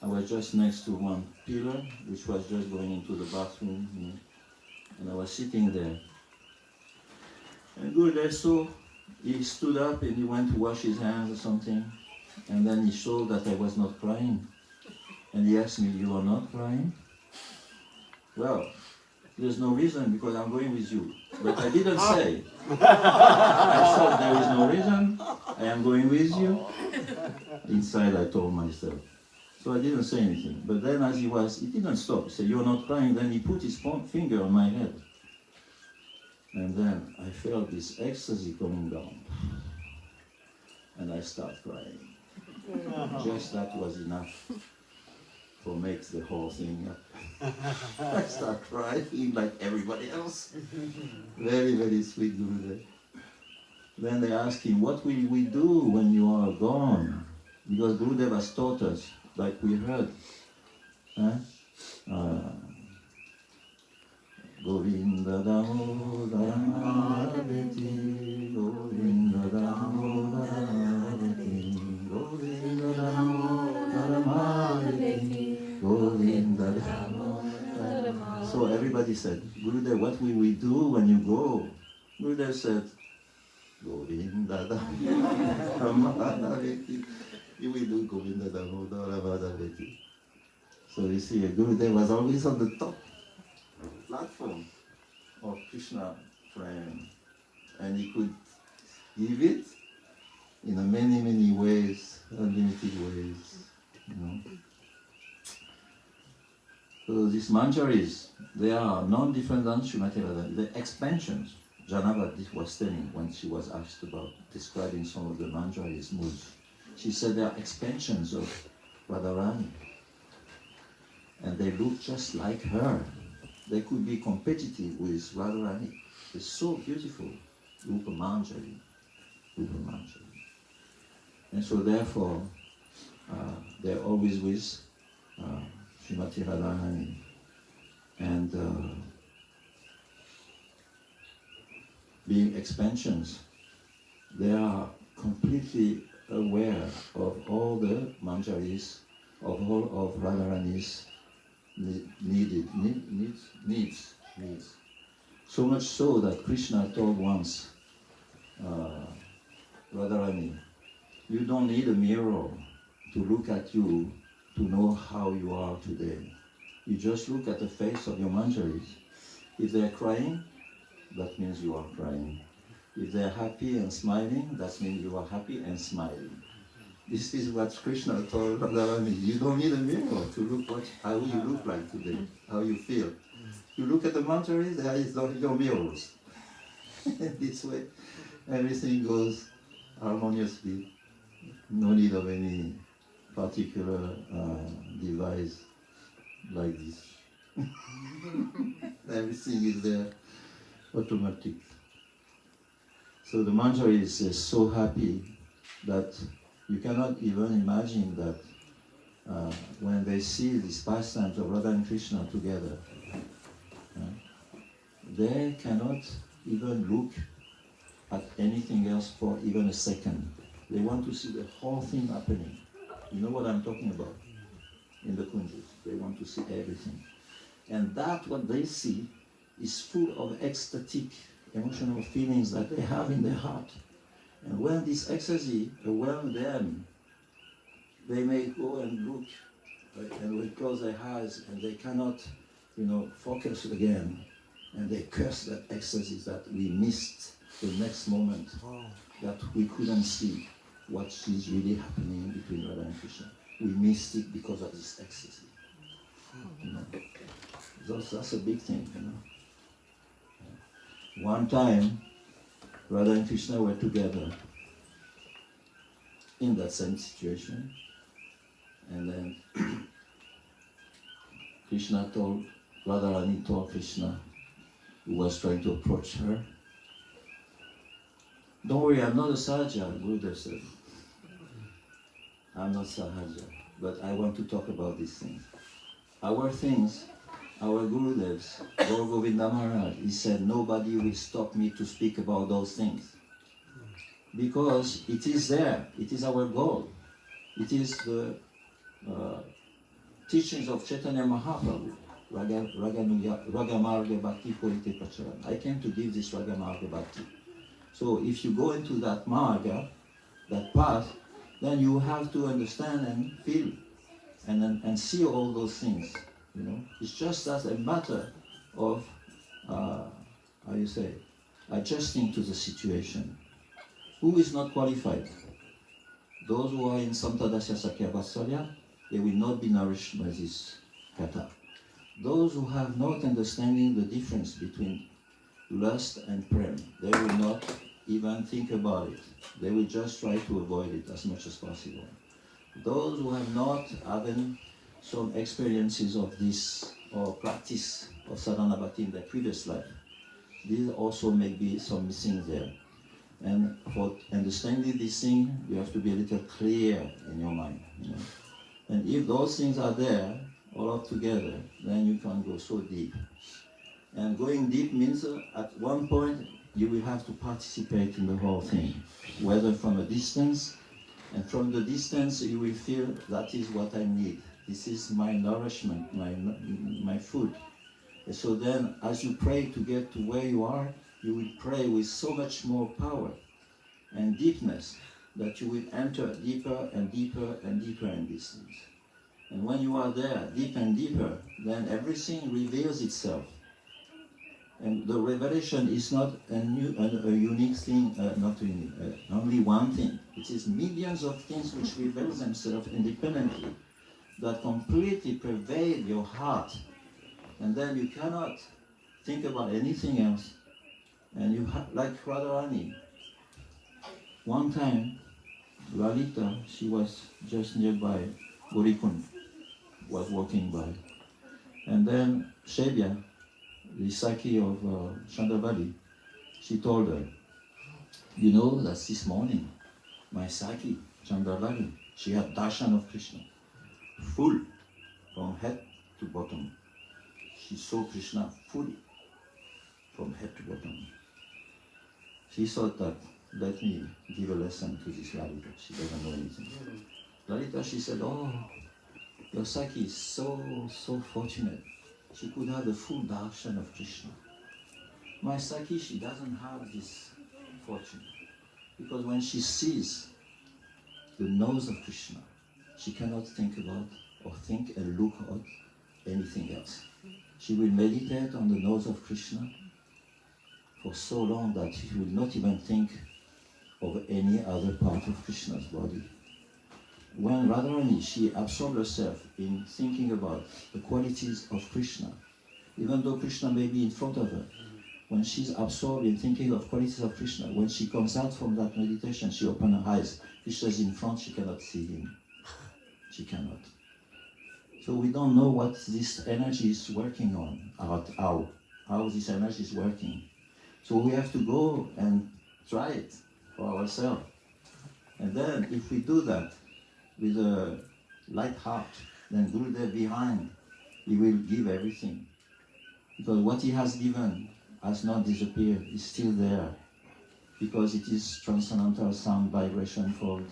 I was just next to one pillar, which was just going into the bathroom, you know, and I was sitting there. And Gurudev saw, he stood up and he went to wash his hands or something, and then he saw that I was not crying. And he asked me, "You are not crying?" Well, there's no reason because I'm going with you. But I didn't say. I thought there is no reason, I am going with you. Inside I told myself. So I didn't say anything. But then as he didn't stop. He said, "You're not crying." Then he put his finger on my head. And then I felt this ecstasy coming down. And I started crying. Just that was enough to make the whole thing up. I started crying like everybody else. Very, very sweet Gurudev. Then they asked him, "What will we do when you are gone?" Because Gurudev has taught us, like we heard. Govinda Damodara Beti, Govinda Damodara Beti, Govinda Damodara Beti, Govinda Damodara. So everybody said, "Gurudev, what will we do when you go?" Gurudev said, "Govinda Damodara Beti." You will do Govinda Damodara Beti. So you see, Gurudev was always on the top platform of Krishna praying, and he could give it in a many, many ways, unlimited ways, you know. So these manjaris, they are non-different than Srimati Radharani. The expansions, Janava was telling when she was asked about describing some of the manjaris' moods. She said they are expansions of Radharani, and they look just like her. They could be competitive with Radharani. It's so beautiful, Rupa Manjari. And so therefore, they're always with Srimati Radharani. And being expansions, they are completely aware of all the manjaris, of all of Radharani's needs. So much so that Krishna told once Radharani, "You don't need a mirror to look at you to know how you are today. You just look at the face of your manjaris. If they're crying, that means you are crying. If they're happy and smiling, that means you are happy and smiling. This is what Krishna told Radharani. You don't need a mirror to look how you look like today, how you feel. You look at the manjaris, there is your mirrors. This way, everything goes harmoniously. No need of any particular device like this. Everything is there, automatic. So the manjari is so happy that you cannot even imagine that when they see these pastimes of Radha and Krishna together, they cannot even look at anything else for even a second. They want to see the whole thing happening. You know what I'm talking about? In the kunjas. They want to see everything. And that what they see is full of ecstatic emotional feelings that they have in their heart. And when this ecstasy overwhelms them, they may go and look and will close their eyes and they cannot, focus again. And they curse that ecstasy that we missed the next moment, that we couldn't see what is really happening between Radha and Krishna. We missed it because of this ecstasy. That's a big thing, One time, Radha and Krishna were together in that same situation, and then Radharani told Krishna, who was trying to approach her, "Don't worry, I'm not a Sahaja," Gurudeva said. "I'm not Sahaja, but I want to talk about these things. Our things, our Gurudevs, Gaur Govinda Maharaj, he said, nobody will stop me to speak about those things. Because it is there, it is our goal. It is the teachings of Chaitanya Mahaprabhu, Ragamarga Bhakti Korite Pracharan. I came to give this Ragamarga Bhakti. So if you go into that marga, that path, then you have to understand and feel and see all those things. It's just as a matter of adjusting to the situation. Who is not qualified? Those who are in Samtadasya Sakya Vatsalya, they will not be nourished by this kata. Those who have not understanding the difference between lust and prem, they will not even think about it. They will just try to avoid it as much as possible. Those who have not having some experiences of this or practice of sadhana bhakti in their previous life, these also may be some missing there. And for understanding this thing, you have to be a little clear in your mind. And if those things are there, all up together, then you can go so deep. And going deep means at one point you will have to participate in the whole thing, whether from a distance, and from the distance you will feel that is what I need. This is my nourishment, my food. And so then, as you pray to get to where you are, you will pray with so much more power and deepness that you will enter deeper and deeper and deeper in these things. And when you are there, deep and deeper, then everything reveals itself. And the revelation is not a unique thing, only one thing. It is millions of things which reveal themselves independently, that completely pervade your heart. And then you cannot think about anything else. And you have, like Radharani. One time, Lalita, she was just nearby, Gorikund was walking by. And then Shebya, the Saki of Chandravali, she told her, you know that this morning, my Saki, Chandravali, she had darshan of Krishna, full, from head to bottom. She saw Krishna fully, from head to bottom. She thought that, let me give a lesson to this Lalita. She doesn't know anything. Lalita, she said, oh, your Saki is so fortunate. She could have the full darshan of Krishna. My Saki, she doesn't have this fortune. Because when she sees the nose of Krishna, she cannot think about or think and look at anything else. She will meditate on the nose of Krishna for so long that she will not even think of any other part of Krishna's body. when Radharani, she absorbed herself in thinking about the qualities of Krishna, even though Krishna may be in front of her, when she's absorbed in thinking of qualities of Krishna, when she comes out from that meditation, she opens her eyes. Krishna is in front, she cannot see him. She cannot. So we don't know what this energy is working on, how this energy is working. So we have to go and try it for ourselves. And then if we do that with a light heart, then Gurudev behind, he will give everything. Because what he has given has not disappeared, it's still there. Because it is transcendental sound vibration called,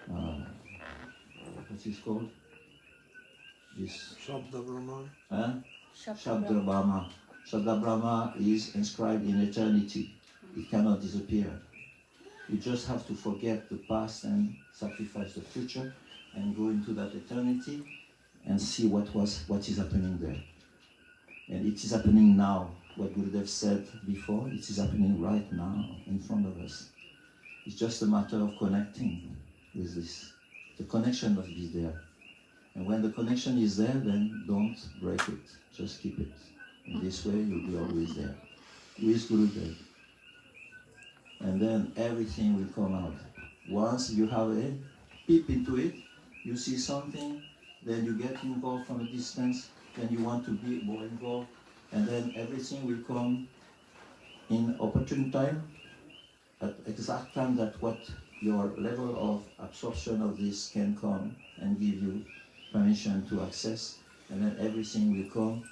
what is called? This Shabda Brahman. Shabda Brahma. Shabda Brahma is inscribed in eternity. It cannot disappear. You just have to forget the past and sacrifice the future and go into that eternity and see what is happening there. And it is happening now. What Gurudev said before, it is happening right now in front of us. It's just a matter of connecting with this. The connection must be there. And when the connection is there, then don't break it. Just keep it. In this way, you'll be always there. With Gurudev. And then everything will come out. Once you have a peep into it, you see something, then you get involved from a distance, then you want to be more involved, and then everything will come in opportune time, at exact time that what your level of absorption of this can come and give you permission to access, and then everything will come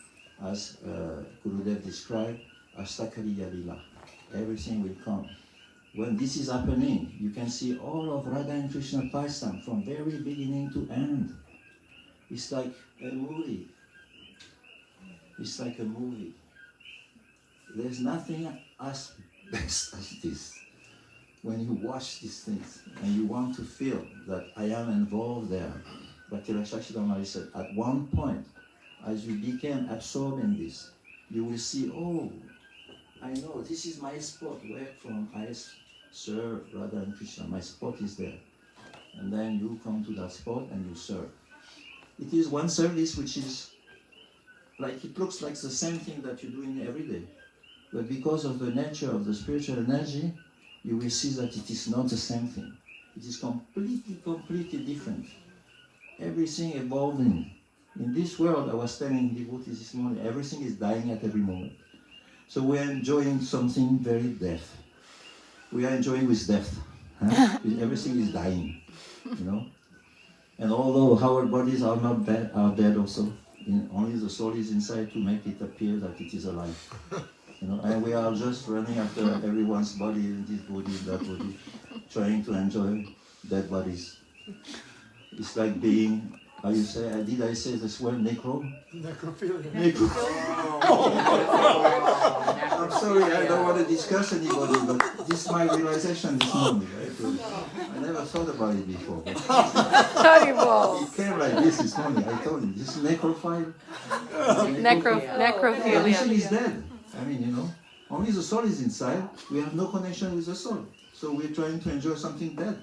as Gurudev described, Astakariya Lila. Everything will come. When this is happening, you can see all of Radha and Krishna pastime from very beginning to end. It's like a movie. It's like a movie. There's nothing as best as this. When you watch these things and you want to feel that I am involved there. But Shakshidamari said, at one point, as you became absorbed in this, you will see, oh, I know, this is my spot where from I serve Radha and Krishna. My spot is there. And then you come to that spot and you serve. It is one service which is like, it looks like the same thing that you're doing every day. But because of the nature of the spiritual energy, you will see that it is not the same thing. It is completely different. Everything evolving. In this world, I was telling devotees this morning, everything is dying at every moment. So we are enjoying something very death. We are enjoying with death. Huh? Everything is dying, you know. And although our bodies are not dead, are dead also, only the soul is inside to make it appear that it is alive. You know, and we are just running after everyone's body, in this body, in that body, trying to enjoy dead bodies. It's like being, how you say, did I say this word, necro? Necrophilia. I'm sorry, I don't want to discuss anybody, but this is my realization this morning. Right? I never thought about it before. But it came like this morning. I told you, this is necrophile. Necrophilia. Everything is dead. I mean, you know, only the soul is inside. We have no connection with the soul. So we're trying to enjoy something dead.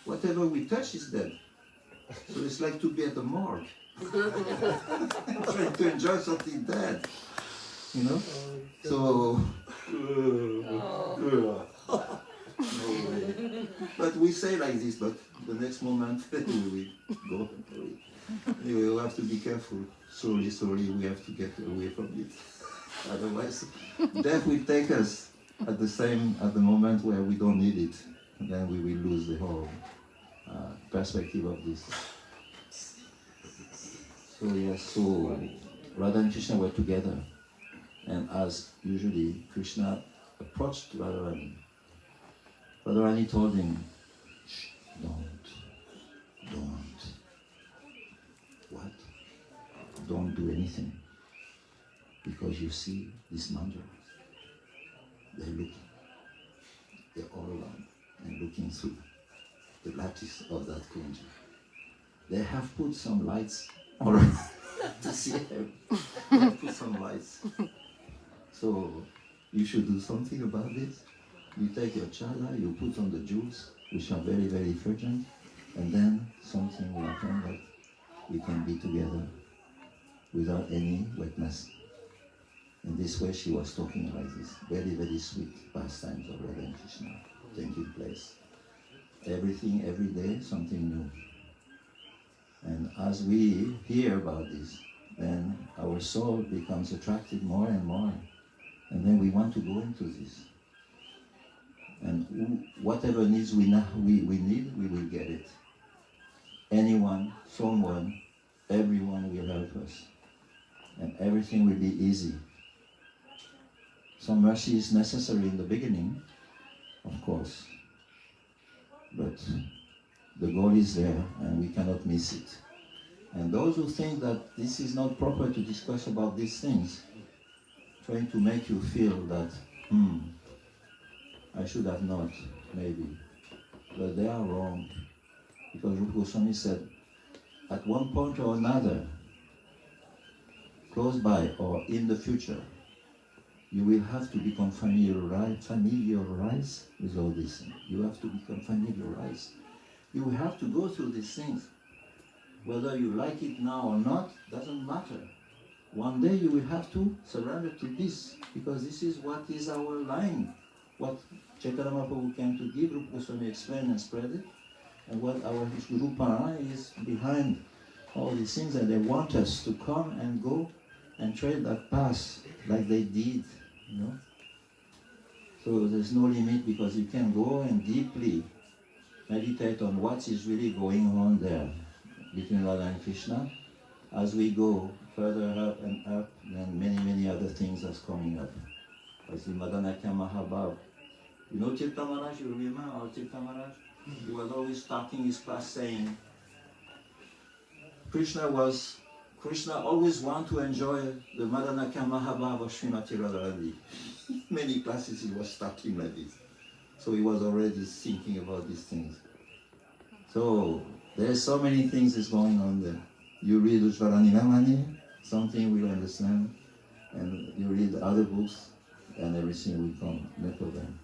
Whatever we touch is dead. So it's like to be at the morgue. Trying to enjoy something dead. You know? So, no way. But we say like this, but the next moment we will go. Anyway, we have to be careful. Slowly, we have to get away from it. Otherwise, death will take us at the moment where we don't need it. And then we will lose the whole perspective of this. So yes, so Radha and Krishna were together. And as usually, Krishna approached Radharani. Radharani told him, shh, don't. What? Don't do anything. Because you see these mandras, they're looking. They're all around and looking through the lattice of that kunja. They have put some lights all around to see him. They have put some lights. So you should do something about this. You take your chala, you put on the jewels, which are very, very fragrant, And then something will happen that we can be together without any wetness. In this way she was talking like this. Very, very sweet pastimes of Radha and Krishna taking place. Everything, every day, something new. And as we hear about this, then our soul becomes attracted more and more. And then we want to go into this. And whatever needs we need, we will get it. Anyone, someone, everyone will help us. And everything will be easy. Some mercy is necessary in the beginning, of course. But the goal is there and we cannot miss it. And those who think that this is not proper to discuss about these things, trying to make you feel that, I should have not, maybe. But they are wrong. Because Rupa Goswami said, at one point or another, close by or in the future, you will have to become familiarized with all these things. You have to become familiarized. You will have to go through these things. Whether you like it now or not, doesn't matter. One day you will have to surrender to this, because this is what is our line. What Chaitanya Mahaprabhu came to give, Rupa Goswami explained and spread it, and what our Guru Para is behind all these things, and they want us to come and go and tread that path like they did, you know. So there's no limit, because you can go and deeply meditate on what is really going on there between Radha and Krishna. As we go further up and up, then many, many other things are coming up. As the Madanakya Mahabhav. You know Tirtha Maharaj, you remember our Tirtha Maharaj? He was always starting his class saying, Krishna always wanted to enjoy the Madanakya Mahabhav of Srimati Radharani. Many classes he was starting like this. So he was already thinking about these things. So there's so many things that's going on there. You read Ujjvala Nilamani, something we'll understand, and you read other books, and everything will come, no problem.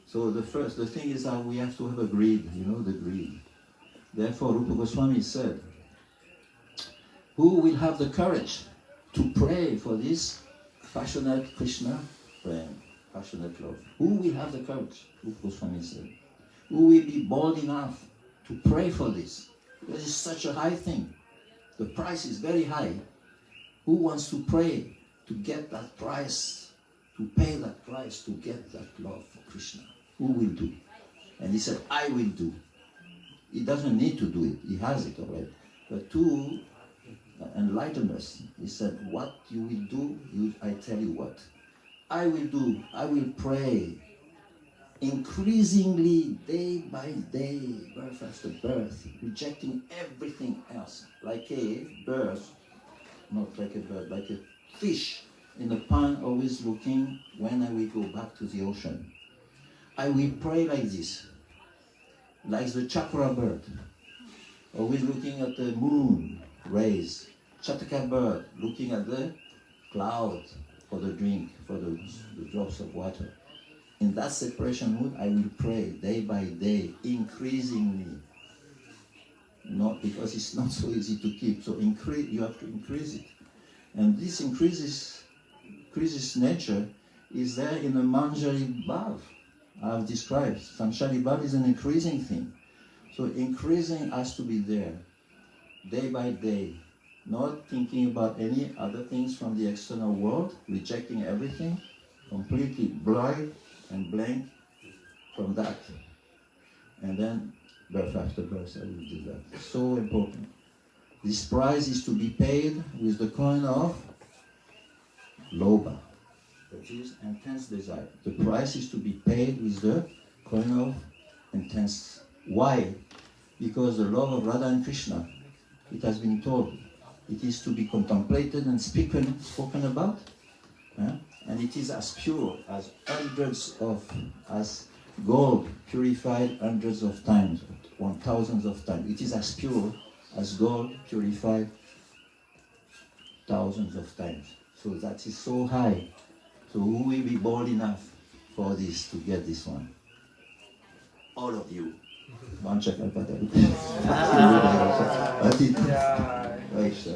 So the thing is that we have to have a greed, the greed. Therefore, Rupa Goswami said, who will have the courage to pray for this passionate Krishna prayer, passionate love? Who will have the courage? Rupa Goswami said. Who will be bold enough to pray for this? Because it's such a high thing. The price is very high. Who wants to pray to get that price, to pay that price, to get that love for Krishna? Who will do? And he said, I will do. He doesn't need to do it. He has it already. But to enlighten us, he said, what you will do, I tell you what. I will do. I will pray increasingly, day by day, birth after birth, rejecting everything else, like a bird, not like a bird, like a fish in the pond, always looking when I will go back to the ocean. I will pray like this, like the chakra bird, always looking at the moon rays, chataka bird, looking at the cloud for the drink, for the drops of water. In that separation mood, I will pray day by day, increasingly. Not because it's not so easy to keep. So you have to increase it. And this increases nature is there in the Manjari Bhav I've described. Samshari Bhav is an increasing thing. So increasing has to be there, day by day. Not thinking about any other things from the external world, rejecting everything, completely blind and blank from that. And then birth after birth, I will do that. So important. This price is to be paid with the coin of Lobha, that is intense desire. The price is to be paid with the coin of intense. Why? Because the love of Radha and Krishna, it has been told, it is to be contemplated and spoken about. And it is as pure as as gold purified hundreds of times, 1,000s of times. It is as pure as gold purified thousands of times. So that is so high. So who will be bold enough for this, to get this one? All of you. Mancha Kalpata. Atit. Vaishya.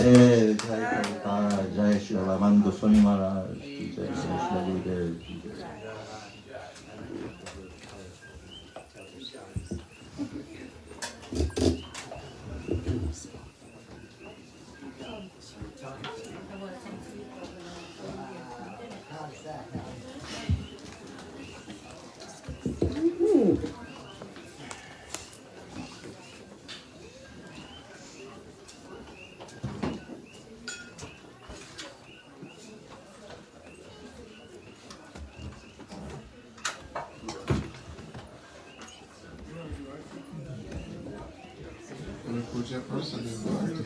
Jai Prabhupada, Jai Shri Raman Goswami Maharaj, Jai Shri Gurudev. Puja person is Bhakti.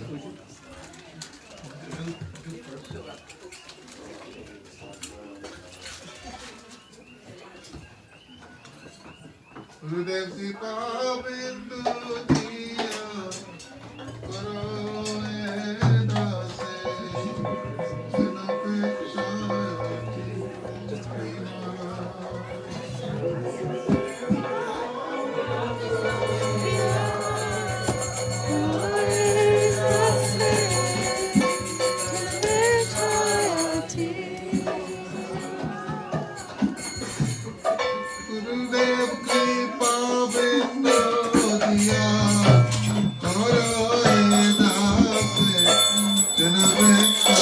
Gurudev ji pavindu diya karo edase janapeksha Gurudev kripa bindu diya karo edase janapeksha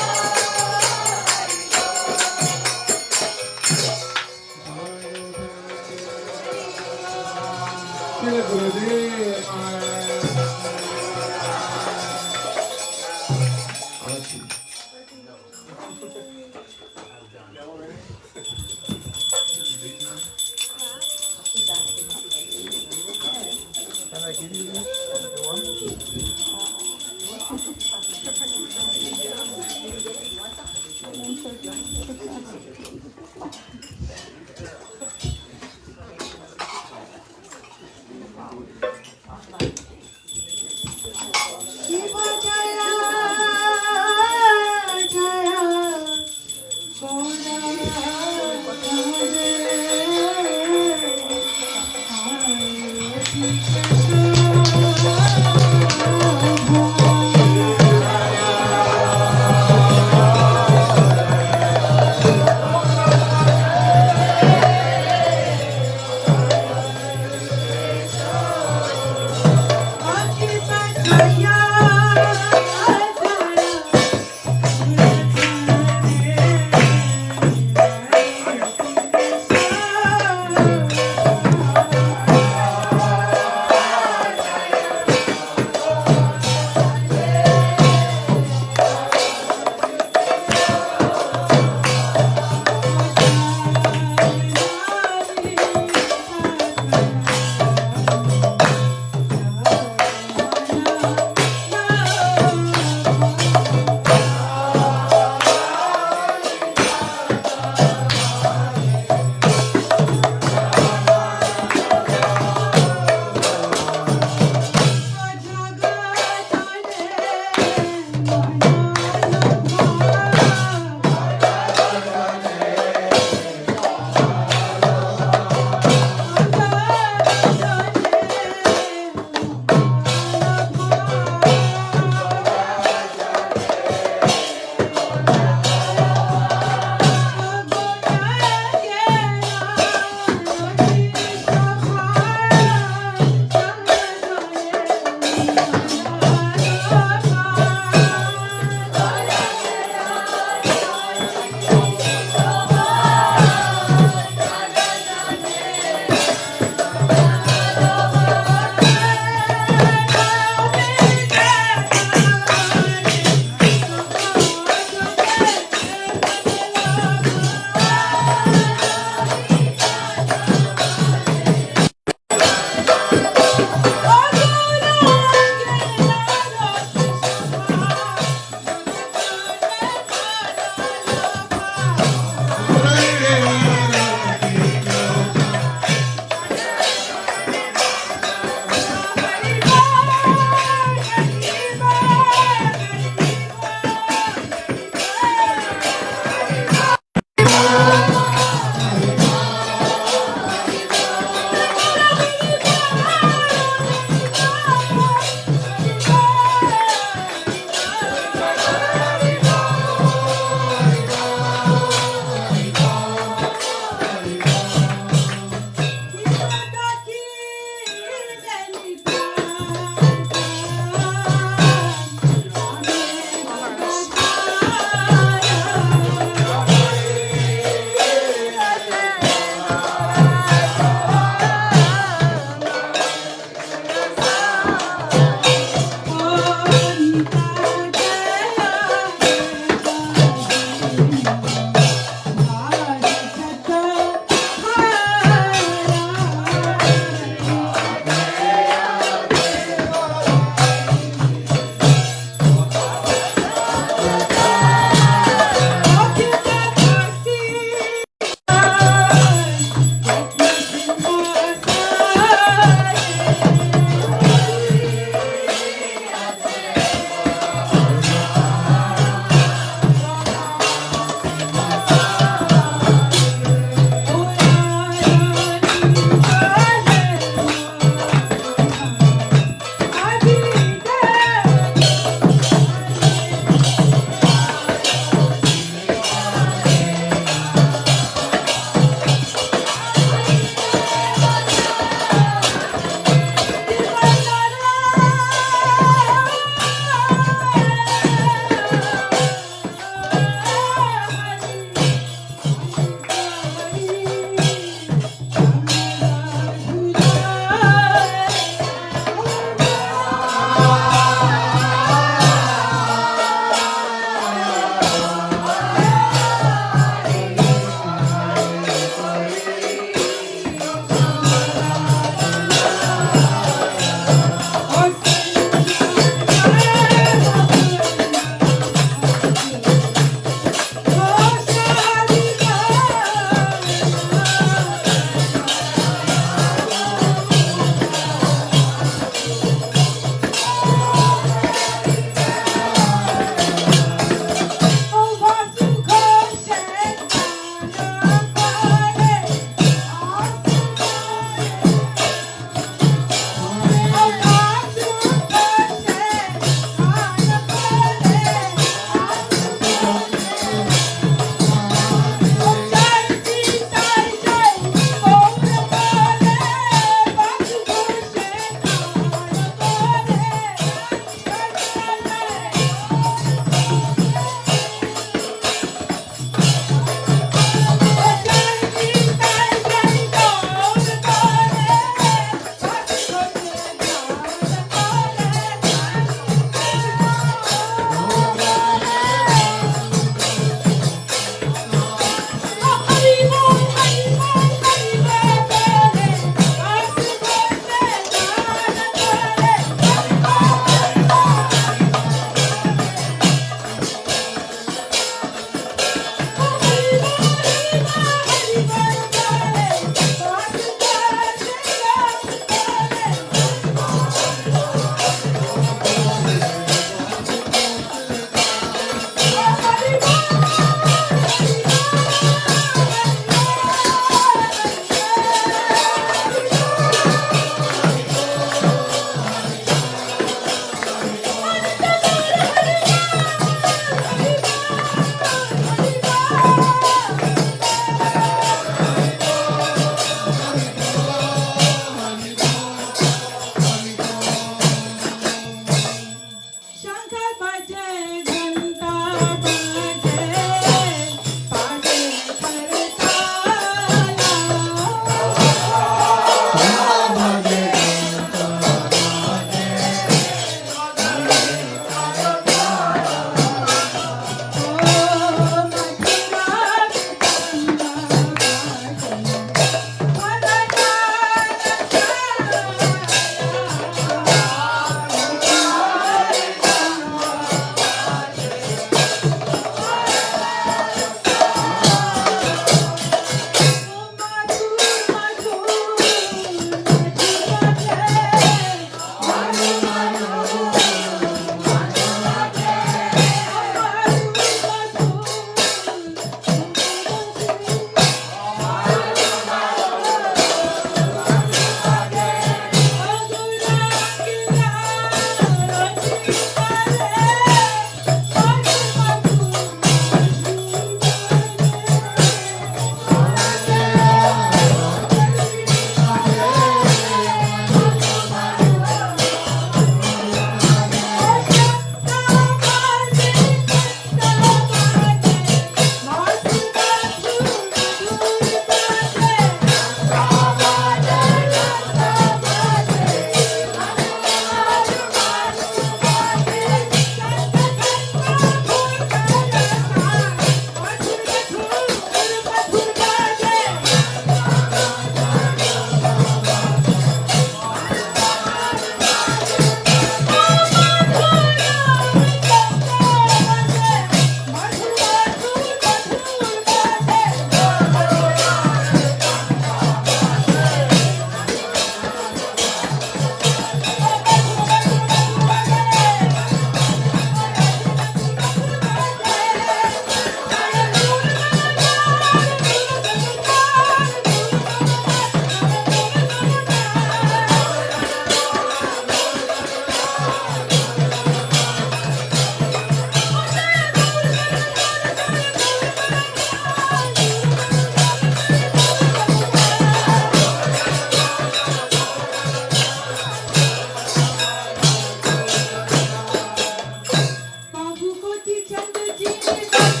Krishna.